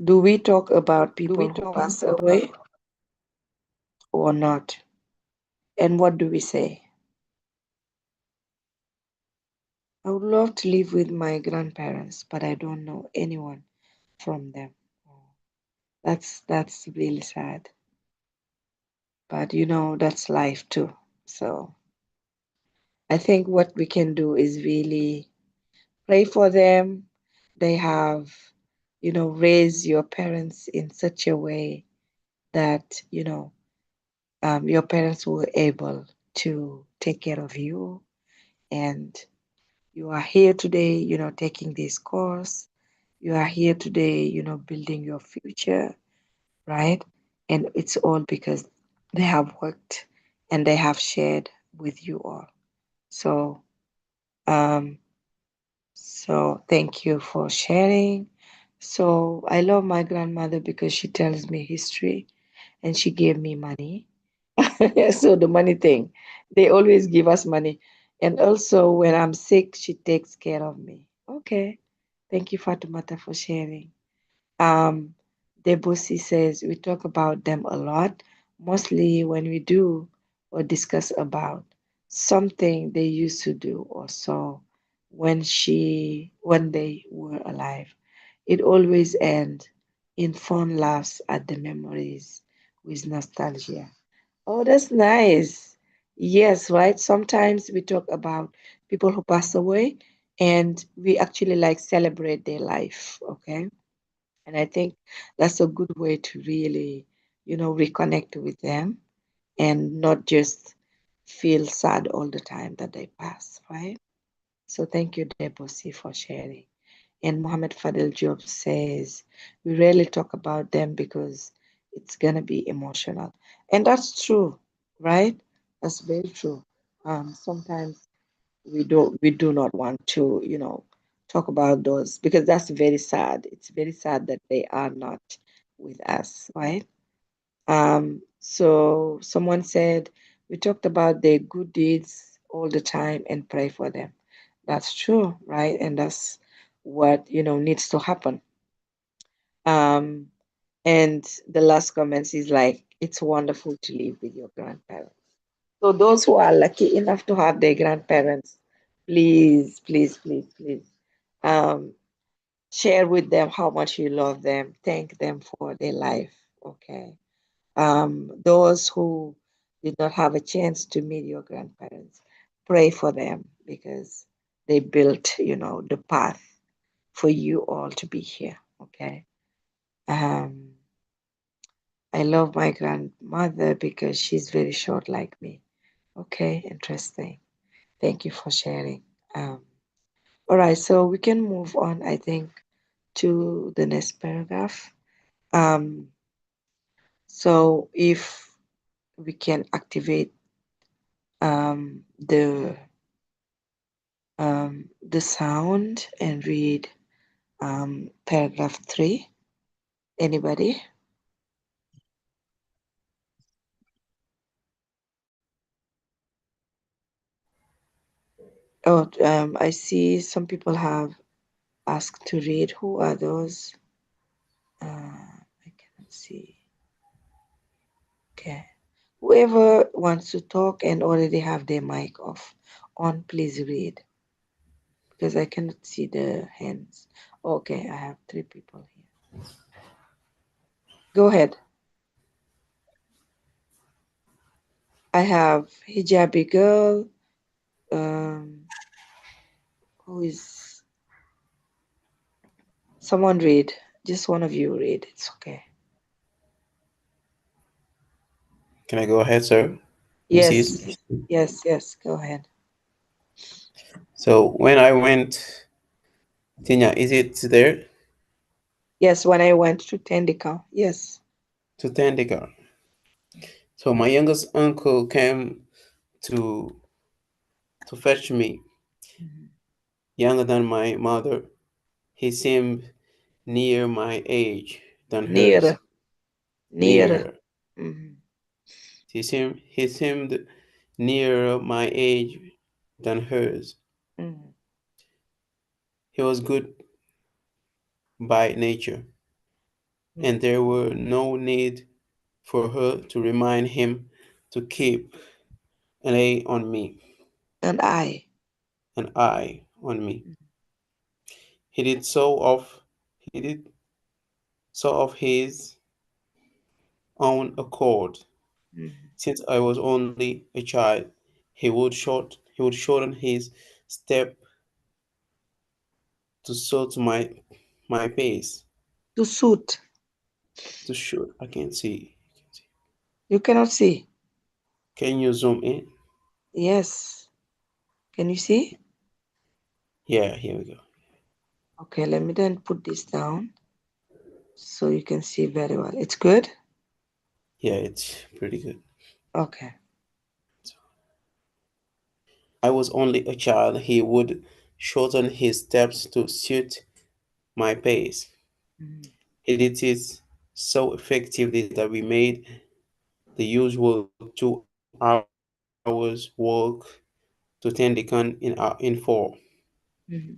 Do we talk about people who pass away or not? And what do we say? I would love to live with my grandparents, but I don't know anyone from them. That's really sad. But you know, that's life too. So I think what we can do is really pray for them. They have, you know, raised your parents in such a way that, you know, your parents were able to take care of you, and you are here today, you know, taking this course. You are here today, you know, building your future, right? And it's all because they have worked and they have shared with you all. So, so thank you for sharing. So I love my grandmother because she tells me history and she gave me money. So the money thing, they always give us money. And also when I'm sick, she takes care of me. Okay. Thank you, Fatumata, for sharing. Debussy says we talk about them a lot, mostly when we do or discuss about something they used to do or saw when they were alive. It always ends in fond laughs at the memories with nostalgia. Oh, that's nice. Yes, right. Sometimes we talk about people who pass away and we actually like celebrate their life, okay? And I think that's a good way to really, you know, reconnect with them and not just feel sad all the time that they pass, right? So thank you, Debosi, for sharing. And Mohammed Fadel Job says, we rarely talk about them because it's going to be emotional. And that's true, right? That's very true. Sometimes we do not want to, you know, talk about those because that's very sad. It's very sad that they are not with us, right? So someone said we talked about their good deeds all the time and pray for them. That's true, right? And that's what, you know, needs to happen. Um, and the last comment is like, it's wonderful to live with your grandparents. So those who are lucky enough to have their grandparents, please, please, please, please, um, share with them how much you love them. Thank them for their life. Okay. Those who did not have a chance to meet your grandparents, pray for them because they built, you know, the path for you all to be here. Okay. I love my grandmother because she's very short like me. Okay, interesting. Thank you for sharing. All right, so we can move on, I think, to the next paragraph. So if we can activate the sound and read paragraph 3. Anybody? Oh, I see some people have asked to read. Who are those? I cannot see. Okay. Whoever wants to talk and already have their mic off on, please read. Because I cannot see the hands. Okay, I have 3 people here. Go ahead. I have hijabi girl. Who is... Someone read. Just one of you read. It's okay. Can I go ahead, sir? Yes. Mrs. Yes. Go ahead. So when I went, Tina, is it there? Yes, when I went to Tendika. Yes. To Tandika. So my youngest uncle came to fetch me, younger than my mother. He seemed near my age than hers. Near. He seemed nearer my age than hers. He was good by nature, and there were no need for her to remind him to keep an eye on me. An eye On me. He did so of his own accord. Since I was only a child, he would shorten his step to suit my pace. To suit. To shoot. I can't see. You cannot see. Can you zoom in? Yes. Can you see? Yeah, here we go. Okay, let me then put this down so you can see very well. It's good? Yeah, it's pretty good. Okay. I was only a child. He would shorten his steps to suit my pace. He did it so effectively that we made the usual 2 hours walk to Tendikan in 4.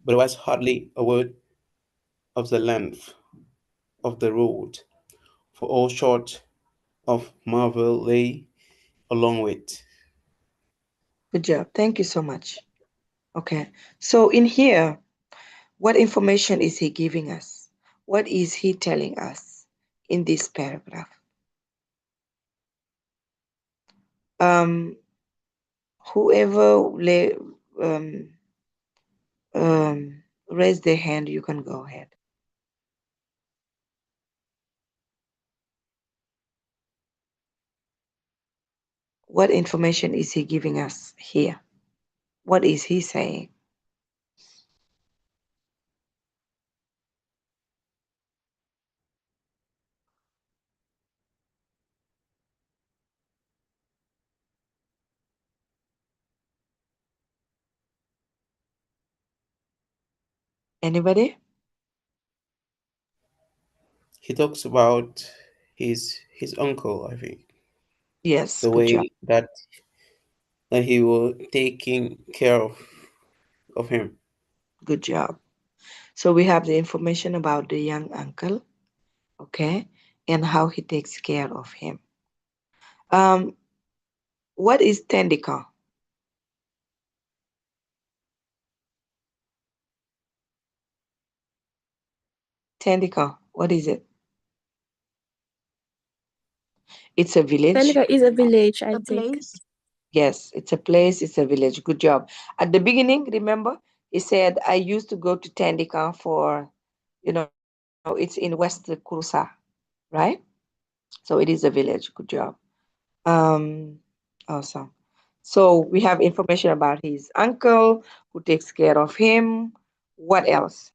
But it was hardly a word of the length of the road, for all short of Marvel lay along with. Good job. Thank you so much. Okay. So in here, what information is he giving us? What is he telling us in this paragraph? Whoever raise their hand, you can go ahead. What information is he giving us here? What is he saying? Anybody? He talks about his uncle, I think. Yes, The good job. way that he was taking care of him. Good job. So we have the information about the young uncle, okay, and how he takes care of him. What is Tendika? Tendika, what is it? It's a village. Tendika is a village, I think. Yes, it's a place, it's a village. Good job. At the beginning, remember, he said, I used to go to Tendika for, it's in West Kurusa, right? So it is a village. Good job. Awesome. So we have information about his uncle who takes care of him. What else?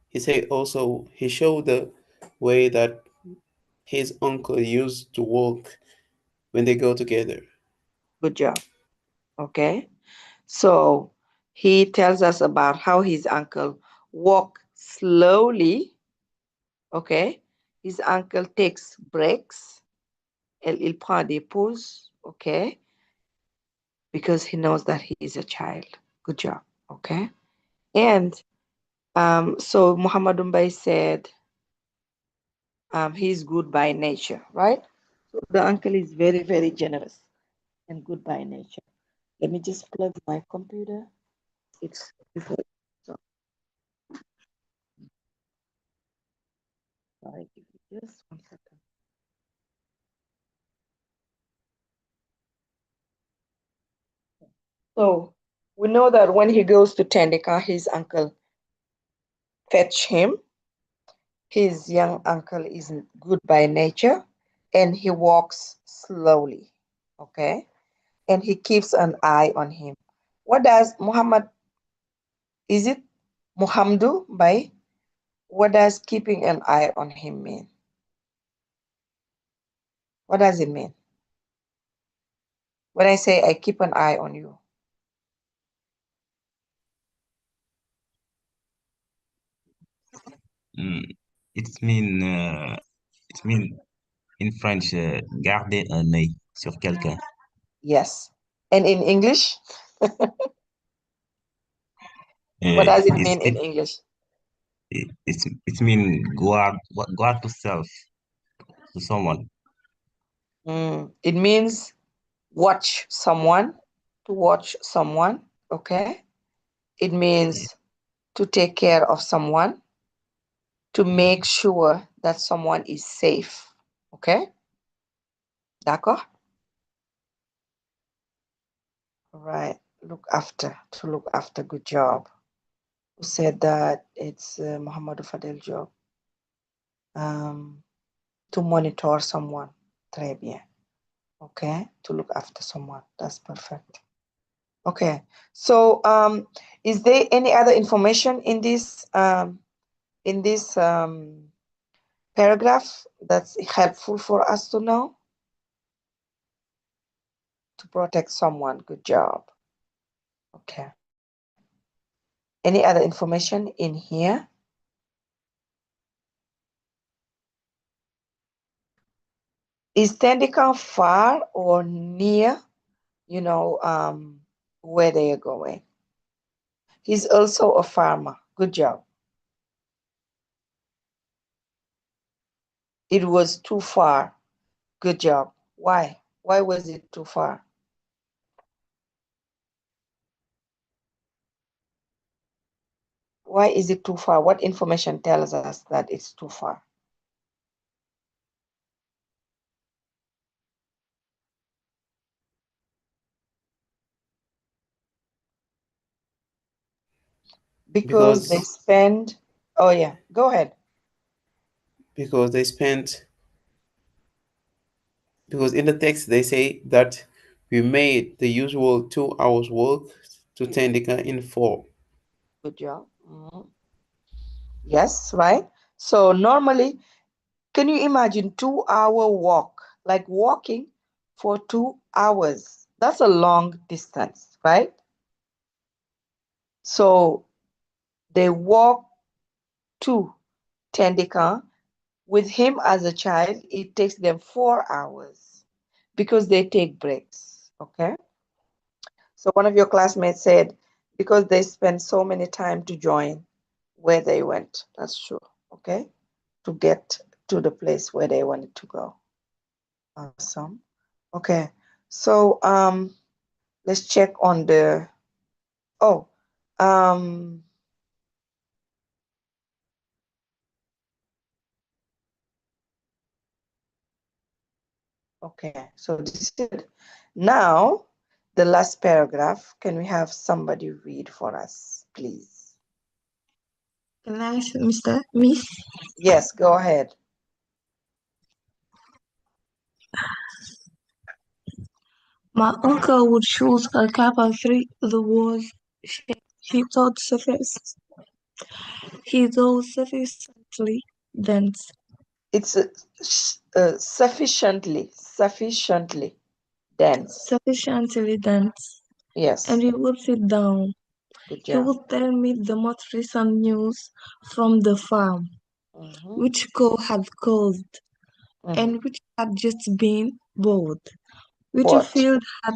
He said also he showed the way that his uncle used to walk when they go together. Good job. Okay. So he tells us about how his uncle walked slowly. Okay. His uncle takes breaks. Il prend des pauses. Okay. Because he knows that he is a child. Good job. Okay. And so Muhammad Umbai said he's good by nature, right? So the uncle is very, very generous and good by nature. Let me just plug my computer. It's so sorry, give me just 1 second. So we know that when he goes to Tendika, his uncle fetch him. His young uncle is good by nature and he walks slowly, okay? And he keeps an eye on him. What does Muhammad, is it Muhammadu by? What does keeping an eye on him mean? What does it mean? When I say I keep an eye on you. It mean in French, garder un œil sur quelqu'un. Yes. And in English? What Uh, does it it's, mean in English? it mean guard to self, to someone. It means watch someone, to watch someone, okay? It means to take care of someone, to make sure that someone is safe, okay? D'accord? All right, to look after, good job. Who said that? It's Muhammad Fadel job. To monitor someone, très bien. Okay, to look after someone, that's perfect. Okay, so is there any other information in this paragraph that's helpful for us to know? To protect someone, good job. Okay. Any other information in here? Is Tendika far or near, where they are going? He's also a farmer. Good job. It was too far. Good job. Why? Why was it too far? Why is it too far? What information tells us that it's too far? Because they spend, oh yeah, go ahead. Because in the text they say that we made the usual 2 hours work to Tendika in 4. Good job. Yes, right? So normally, can you imagine 2-hour walk, like walking for 2 hours? That's a long distance, right? So they walk to Tendika. With him as a child, it takes them 4 hours because they take breaks, okay? So one of your classmates said, because they spend so many time to join where they went. That's true, okay? To get to the place where they wanted to go. Awesome. Okay, so let's check on the, okay, so this is it. Now, the last paragraph, can we have somebody read for us, please? Can I, Miss? Yes, go ahead. My uncle would choose a Kappa 3. The was he thought sufficiently dense. It's sufficiently dense. Sufficiently dense. Yes. And he would sit down. Good He job. would tell me the most recent news from the farm, which cow had calved, and which had just been bought, which a field had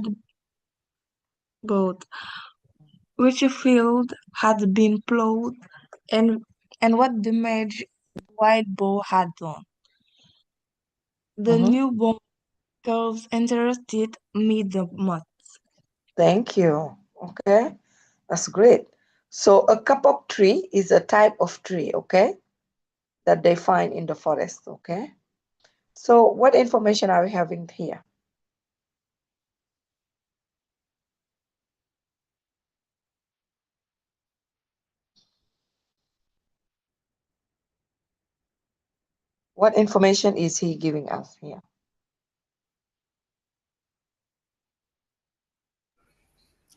bought, which a field had been plowed, and what the merged white boar had done. The newborn calves interested me the most. Thank you. Okay, that's great. So a kapok tree is a type of tree, okay, that they find in the forest, okay? So what information are we having here? What information is he giving us here?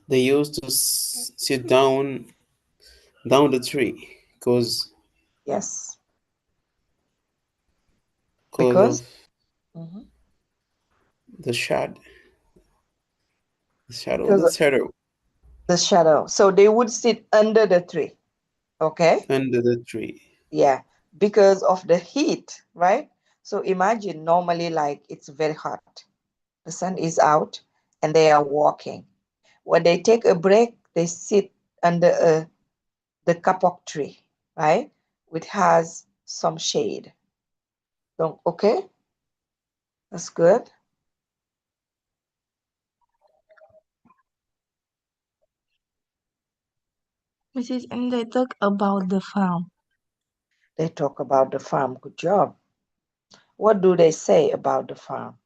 They used to sit down the tree because Yes. of Mhm. the shadow. Because of the shadow. So they would sit under the tree. Okay. Under the tree. Yeah, because of the heat, right? So imagine normally like it's very hot. The sun is out and they are walking. When they take a break, they sit under the kapok tree, right? Which has some shade. So, okay, that's good. Mrs. And they talk about the farm. They talk about the farm. Good job. What do they say about the farm?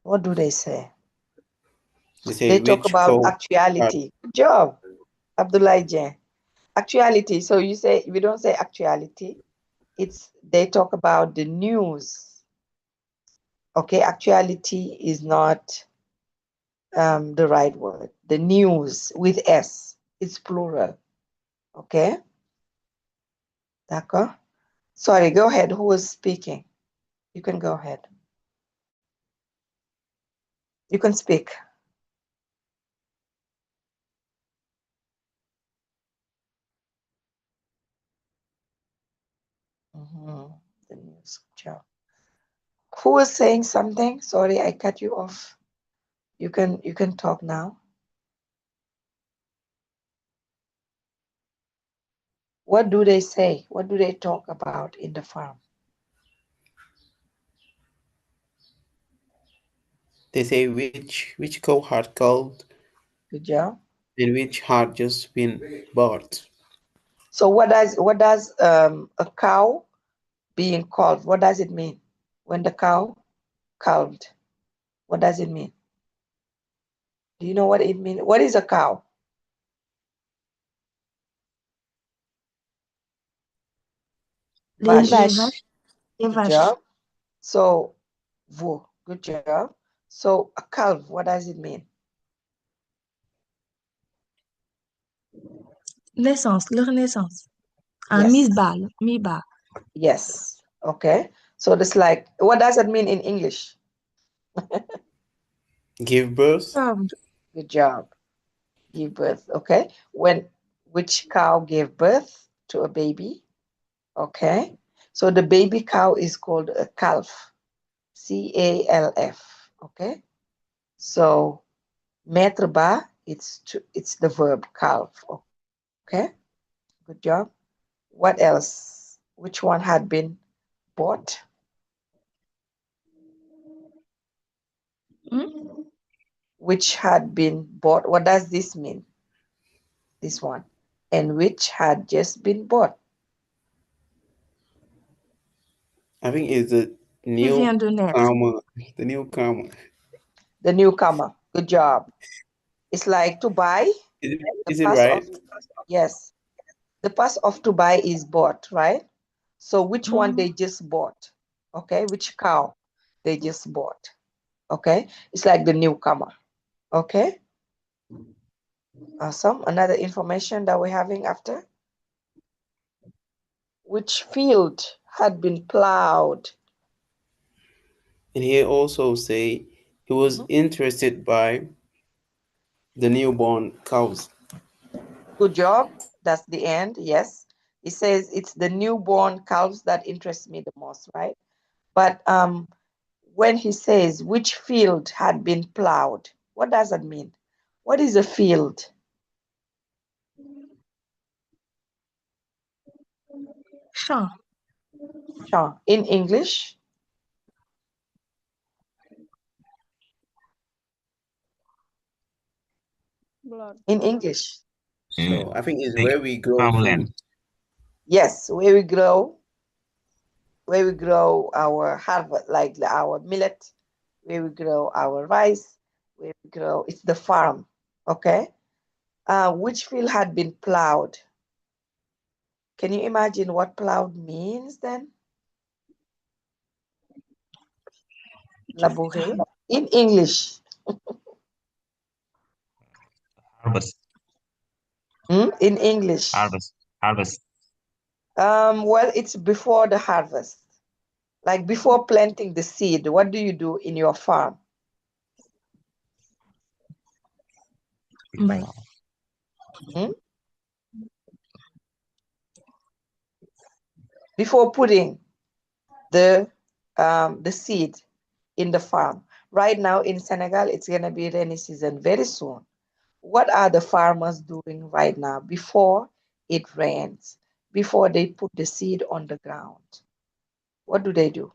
What do they say? They talk about actuality. Good job, Abdullah Jain. Actuality. So you say, we don't say actuality. They talk about the news. Okay, actuality is not the right word. The news with S, it's plural. Okay? D'accord? Sorry, go ahead. Who was speaking? You can go ahead. You can speak. The news. Job. Who was saying something? Sorry, I cut you off. You can talk now. What do they say? What do they talk about in the farm? They say which cow had called. Good job. And which had just been bought. So what does a cow being called, what does it mean? When the cow calved, what does it mean? Do you know what it means? What is a cow? Vache. Good job. So, good job. So a calf, what does it mean? Naissance, leur naissance. Yes. Mi-ba. Yes. Okay. So this like, what does it mean in English? Give birth. Good job. Give birth. Okay. Which cow gave birth to a baby? Okay. So the baby cow is called a calf. C-A-L-F. Okay. So mettre ba, it's the verb calf. Okay. Good job. What else? Which one had been bought? Which had been bought? What does this mean? This one. And which had just been bought? I think it's the newcomer. The newcomer. The newcomer. Good job. It's like to buy. Is it right? Yes. The past of to buy is bought, right? So which one they just bought? Okay. Which cow they just bought? Okay. It's like the newcomer. Okay. Awesome. Another information that we're having after. Which field had been plowed? And he also say he was interested by the newborn cows. Good job. That's the end. Yes. It says it's the newborn calves that interest me the most, right? But when he says which field had been plowed, what does that mean? What is a field? Champ. Champ. In English? In English. So I think it's where we grow food. Yes, where we grow our harvest, like our millet, where we grow our rice, where we grow. It's the farm, okay? Which field had been plowed? Can you imagine what plowed means then? Labourer in English. Harvest. In English. Harvest. Well, it's before the harvest. Like before planting the seed, what do you do in your farm? Before putting the seed in the farm. Right now in Senegal, it's gonna be rainy season very soon. What are the farmers doing right now before it rains, before they put the seed on the ground? What do they do?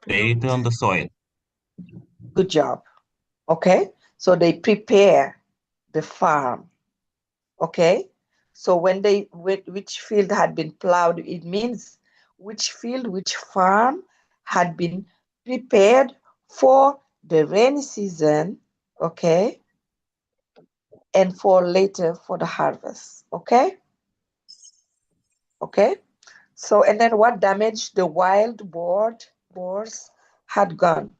They turn the soil. Good job. Okay, so they prepare the farm. Okay, so when which field had been plowed, it means which field, which farm had been prepared for the rainy season, okay, and for later for the harvest, okay? Okay, so and then what damage the wild boars had done.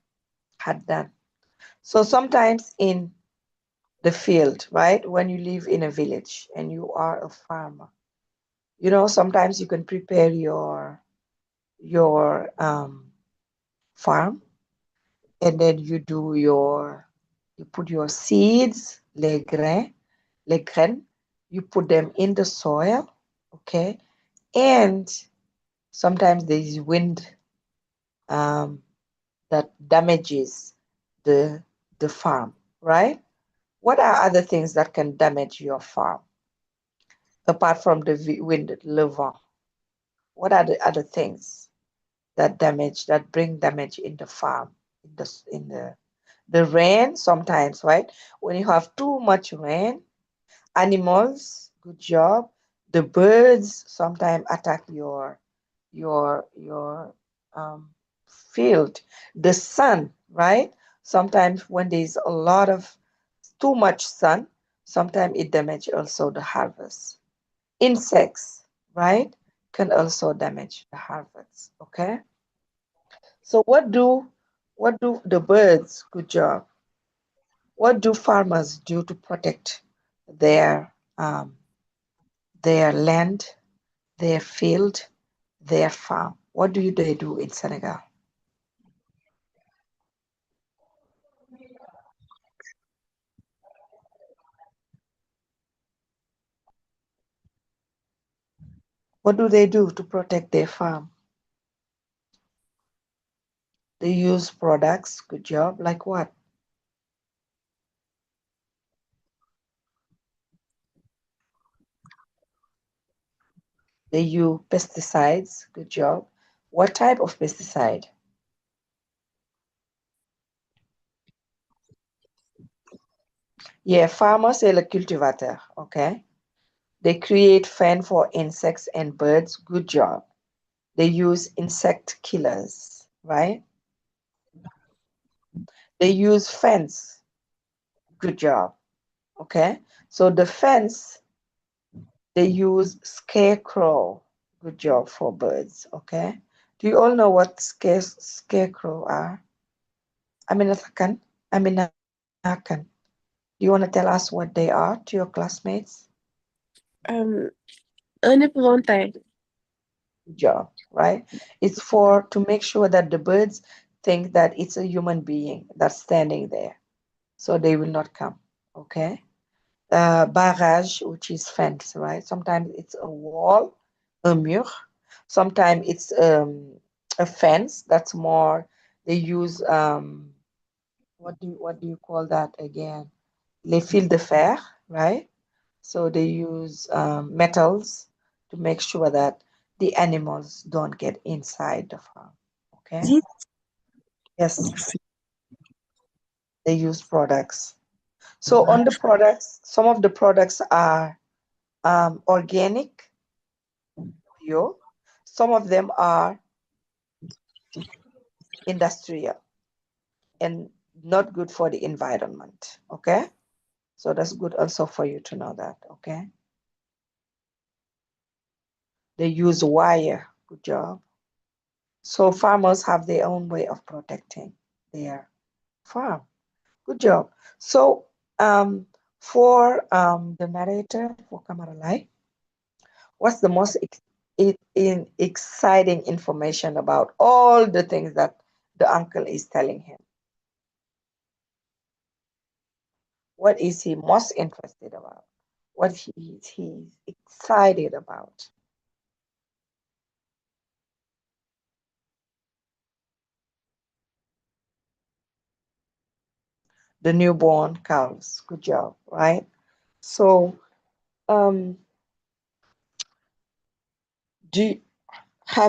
So sometimes in the field, right, when you live in a village and you are a farmer, you know, sometimes you can prepare your farm, and then you put your seeds, les graines, you put them in the soil, okay, and sometimes there is wind that damages the farm, right? What are other things that can damage your farm apart from the wind, le vent? What are the other things that bring damage in the farm, in the rain sometimes, right? When you have too much rain, animals, good job. The birds sometimes attack your field. The sun, right? Sometimes when there's a lot of too much sun, sometimes it damages also the harvest. Insects, right, can also damage the harvest, okay? So what do the birds, good job, what do farmers do to protect their land, their field, their farm? What do they do in Senegal? What do they do to protect their farm? They use products, good job, like what? They use pesticides, good job. What type of pesticide? Yeah, farmers c'est le cultivateur, okay? They create fen for insects and birds, good job. They use insect killers, right? They use fence, good job, okay? So the fence, they use scarecrow, good job, for birds, okay? Do you all know what scarecrow are? Aminakan, do you want to tell us what they are to your classmates? Un épouvantail. Good job, right? It's to make sure that the birds think that it's a human being that's standing there, so they will not come, okay? Barrage, which is fence, right? Sometimes it's a wall, a mur. Sometimes it's a fence. That's more. They use what do you call that again? Les fils de fer, right? So they use metals to make sure that the animals don't get inside the farm. Okay. Yes. They use products. So on the products, some of the products are organic, video. Some of them are industrial and not good for the environment, okay? So that's good also for you to know that, okay? They use wire, good job. So farmers have their own way of protecting their farm. Good job. So for the narrator, for Kamaralai, what's the most exciting information about all the things that the uncle is telling him? What is he most interested about? What he's excited about? The newborn calves. Good job, right? So, have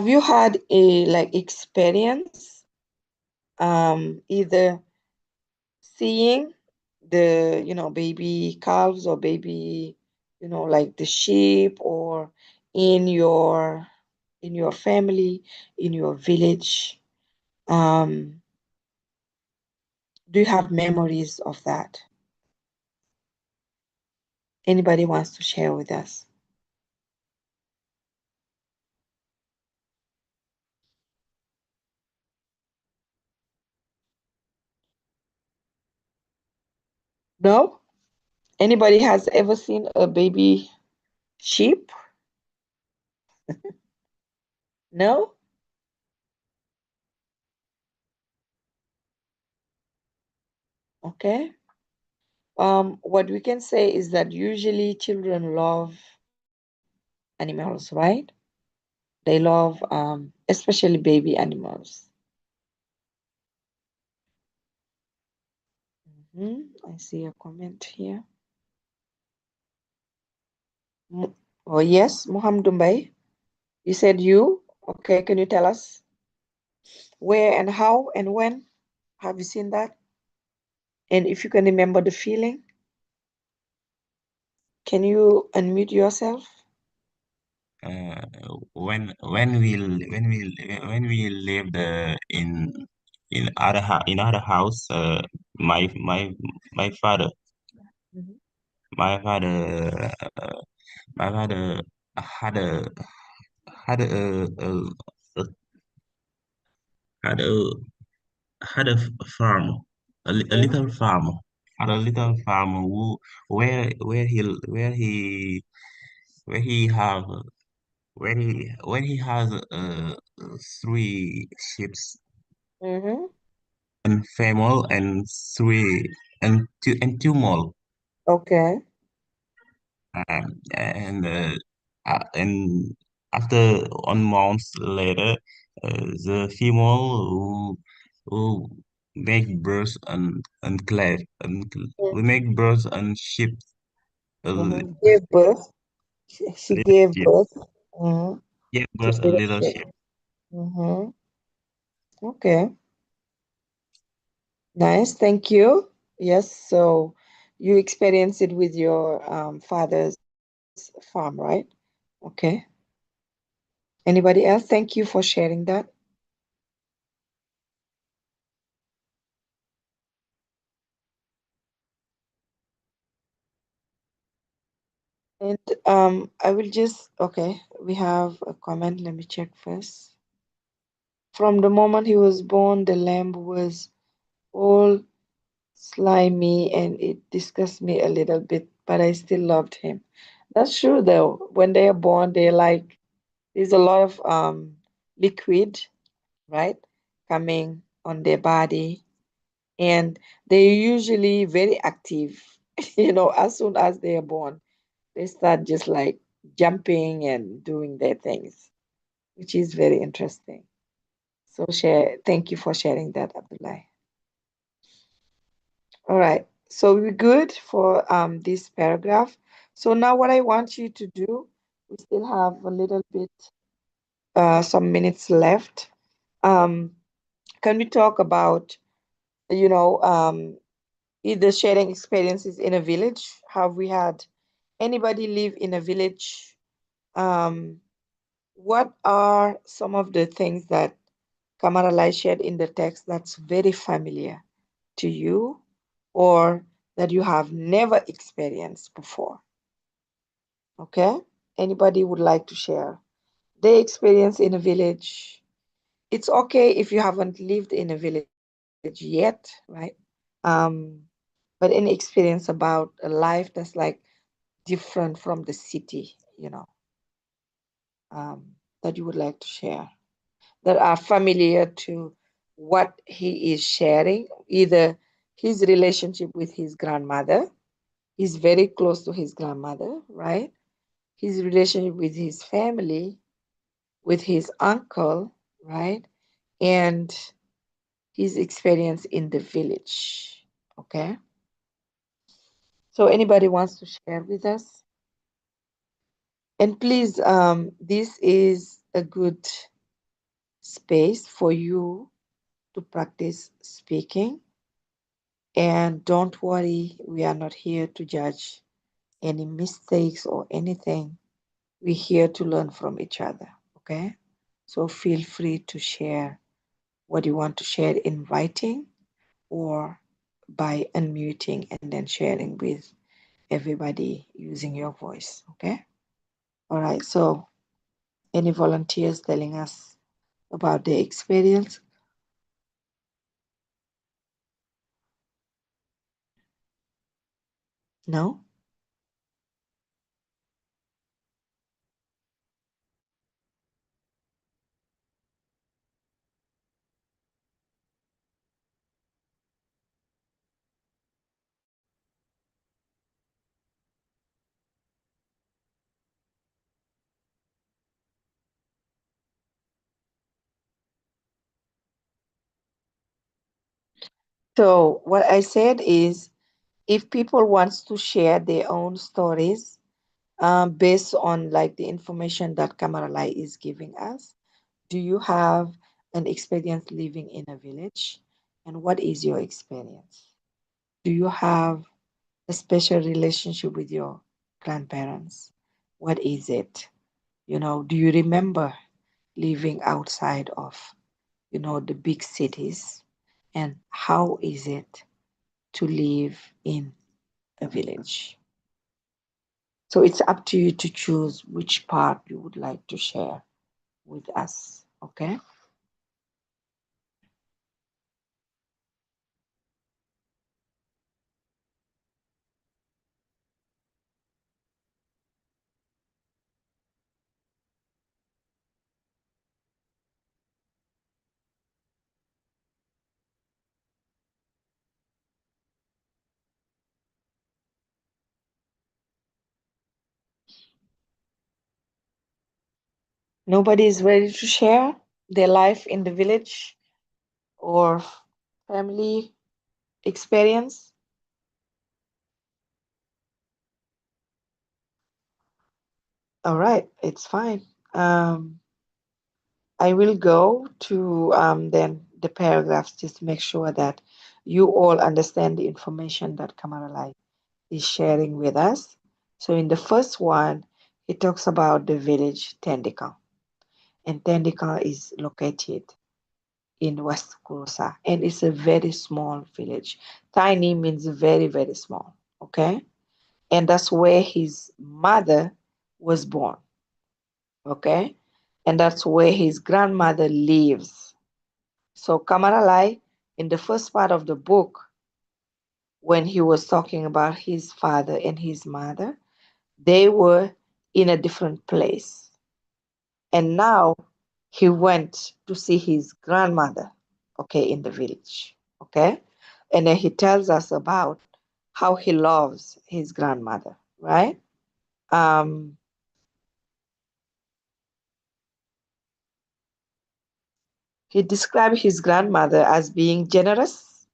you had a experience, either seeing the baby calves or baby, like the sheep, or in your family, in your village? Do you have memories of that? Anybody wants to share with us? No? Anybody has ever seen a baby sheep? No? Okay. What we can say is that usually children love animals, right? They love, especially baby animals. I see a comment here. Oh, yes, Muhammad Dumbai. You said you? Okay, can you tell us where and how and when have you seen that? And if you can remember the feeling, can you unmute yourself? When we lived in other house, my father my father my father had a had a had a had a farm, a little farm, had a little farm where he where he where he have where he has three sheep and female and three and two male. Okay. And after 1 month later, the female who make birds and clay and we make birds and sheep, Gave birth. She little gave sheep, birth give to birds a little little sheep. sheep. Okay. Nice. Thank you. Yes. So you experienced it with your father's farm, right? Okay. Anybody else? Thank you for sharing that. And I will just, okay, we have a comment. Let me check first. From the moment he was born, the lamb was all slimy and it disgusts me a little bit, but I still loved him. That's true though. When they are born, there's a lot of liquid, right, coming on their body, and they're usually very active. As soon as they are born, they start just like jumping and doing their things, which is very interesting. So thank you for sharing that, Abdullah. All right, so we're good for this paragraph. So now what I want you to do, we still have a little bit, some minutes left. Can we talk about, either sharing experiences in a village? Have we had anybody live in a village what are some of the things that Kamaralai shared in the text that's very familiar to you or that you have never experienced before? Okay, anybody would like to share their experience in a village? It's okay if you haven't lived in a village yet, right? But any experience about a life that's like different from the city, that you would like to share, that are familiar to what he is sharing, either his relationship with his grandmother, he's very close to his grandmother, right? His relationship with his family, with his uncle, right? And his experience in the village, okay? So anybody wants to share with us? And please, this is a good space for you to practice speaking. And don't worry, we are not here to judge any mistakes or anything. We're here to learn from each other, okay? So feel free to share what you want to share in writing or by unmuting and then sharing with everybody using your voice, okay? All right, so any volunteers telling us about their experience? No? So what I said is, if people wants to share their own stories based on like the information that Kamaralai is giving us, do you have an experience living in a village? And what is your experience? Do you have a special relationship with your grandparents? What is it? Do you remember living outside of, the big cities? And how is it to live in a village? So it's up to you to choose which part you would like to share with us, okay? Nobody is ready to share their life in the village or family experience? All right, it's fine. I will go to then the paragraphs just to make sure that you all understand the information that Kamaralai is sharing with us. So in the first one, it talks about the village Tendika. And Tendika is located in West Kurusa. And it's a very small village. Tiny means very, very small, okay? And that's where his mother was born, okay? And that's where his grandmother lives. So Kamaralai, in the first part of the book, when he was talking about his father and his mother, they were in a different place. And now he went to see his grandmother, okay, in the village, okay? And then he tells us about how he loves his grandmother, right? He described his grandmother as being generous,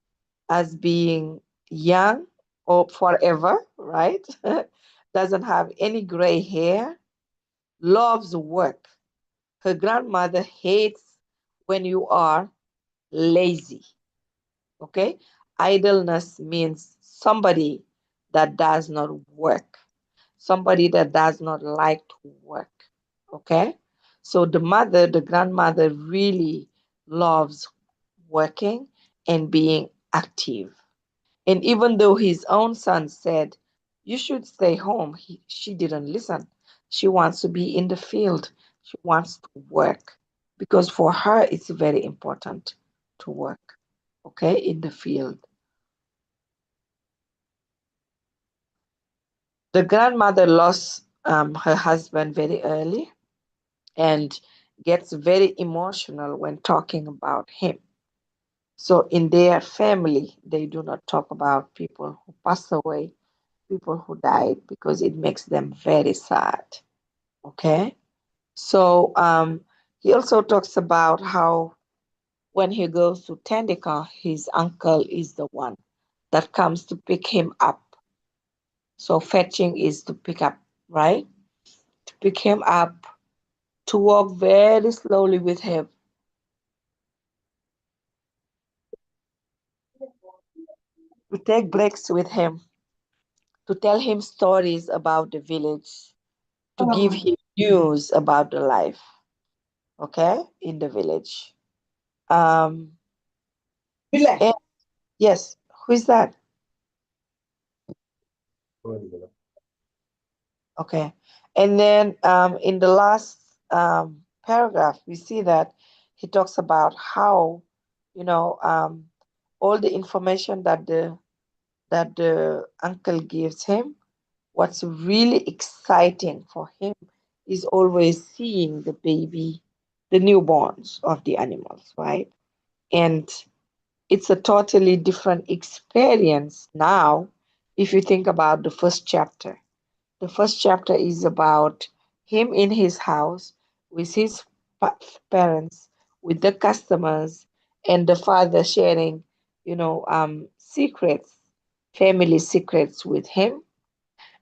as being young or forever, right? Doesn't have any gray hair, loves work. Her grandmother hates when you are lazy, okay? Idleness means somebody that does not work, somebody that does not like to work, okay? So the grandmother really loves working and being active. And even though his own son said, you should stay home, she didn't listen. She wants to be in the field. She wants to work because for her, it's very important to work, okay, in the field. The grandmother lost her husband very early and gets very emotional when talking about him. So in their family, they do not talk about people who passed away, people who died, because it makes them very sad. Okay. So he also talks about how when he goes to Tendika, his uncle is the one that comes to pick him up. So fetching is to pick up, right? To pick him up, to walk very slowly with him. To take breaks with him, to tell him stories about the village, to give him news about the life, okay, in the village. And yes, who is that? Okay. And then in the last paragraph, we see that he talks about how, all the information that the uncle gives him, what's really exciting for him is always seeing the baby, the newborns of the animals, right? And it's a totally different experience now if you think about the first chapter. The first chapter is about him in his house with his parents, with the customers, and the father sharing, secrets, family secrets with him.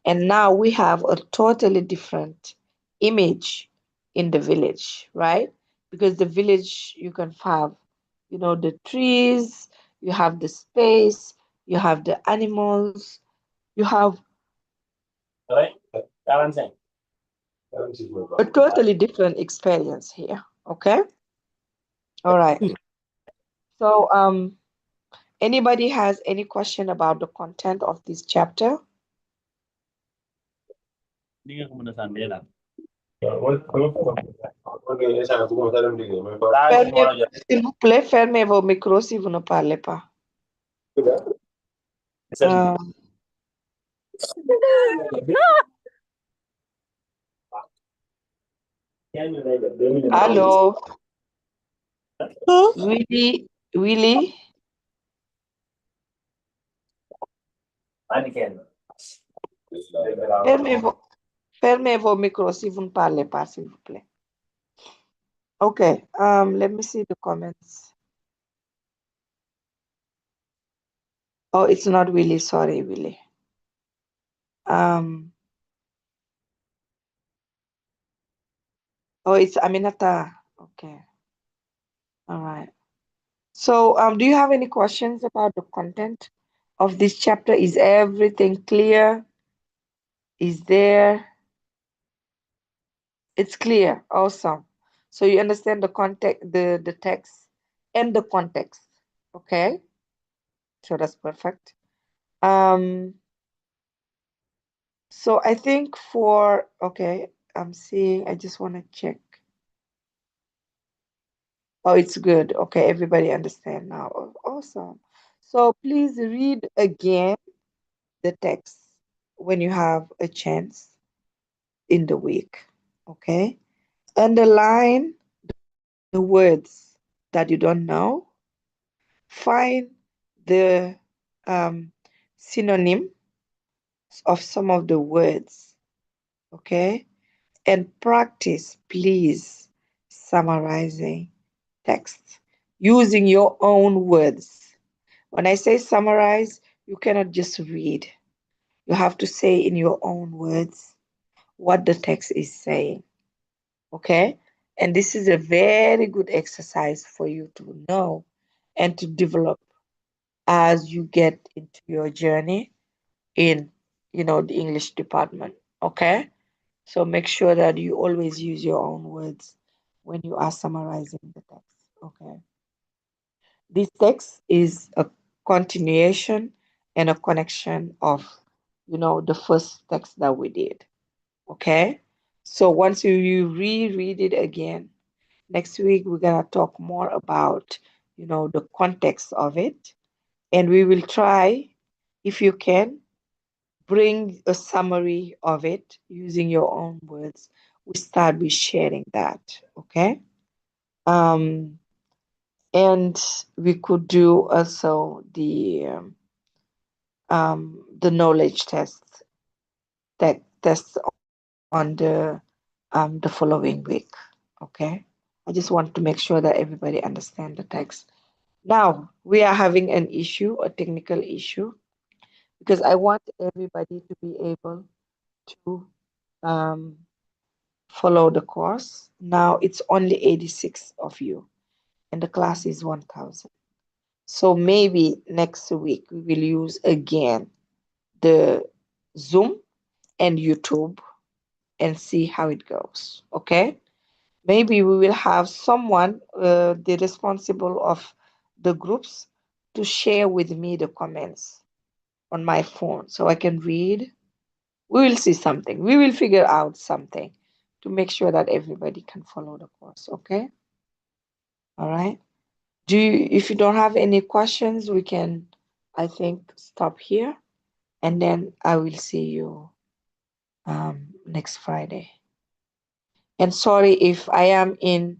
And now we have a totally different image in the village, right? Because the village, you can have, the trees, you have the space, you have the animals, you have a totally different experience here. Okay. All right. So anybody has any question about the content of this chapter? S'il vous plaît, fermez vos micros si vous ne parlez pas. Allô? Willy? Fermez vos micros si vous ne parlez pas, s'il vous plaît. Okay, let me see the comments. Oh, it's not Willy, sorry, Willy. Oh, it's Aminata. Okay. All right. So, do you have any questions about the content of this chapter? Is everything clear? Is there? It's clear. Awesome. So you understand the context, the text and the context. Okay. So that's perfect. So I think okay, I'm seeing, I just want to check. Oh, it's good. Okay, everybody understand now. Awesome. So please read again the text when you have a chance in the week. Okay. Underline the words that you don't know. Find the synonym of some of the words. Okay. And practice, please, summarizing text using your own words. When I say summarize, you cannot just read. You have to say in your own words what the text is saying. Okay? And this is a very good exercise for you to know and to develop as you get into your journey in, the English department. Okay? So make sure that you always use your own words when you are summarizing the text. Okay. This text is a continuation and a connection of, the first text that we did. Okay. So once you reread it again, next week we're gonna talk more about, the context of it, and we will try, if you can, bring a summary of it using your own words. We start with sharing that. Okay. And we could do also the knowledge tests on the following week. Okay. I just want to make sure that everybody understand the text. Now we are having an issue, a technical issue, because I want everybody to be able to follow the course. Now it's only 86 of you, and the class is 1,000. So maybe next week we will use again the Zoom and YouTube and see how it goes. Okay. Maybe we will have someone, the responsible of the groups, to share with me the comments on my phone so I can read. We will see something. We will figure out something to make sure that everybody can follow the course. Okay. All right. If you don't have any questions, we can, I think, stop here, and then I will see you next Friday. And sorry if I am in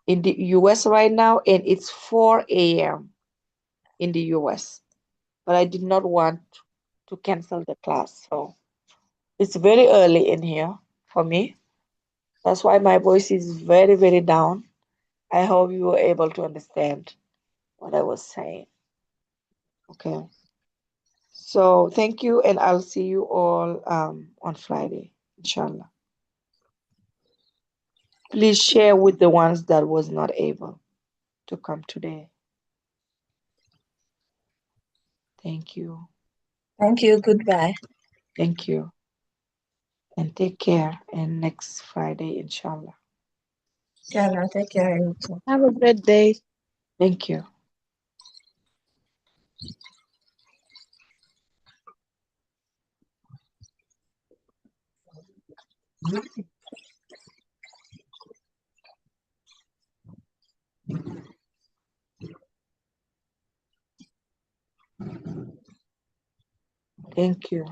the US right now and it's 4 a.m. in the US, but I did not want to cancel the class. So it's very early in here for me. That's why my voice is very, very down. I hope you were able to understand what I was saying. Okay. So thank you, and I'll see you all on Friday, inshallah. Please share with the ones that was not able to come today. Thank you. Thank you. Goodbye. Thank you. And take care. And next Friday, inshallah. Inshallah, take care. You too. Have a good day. Thank you. Thank you.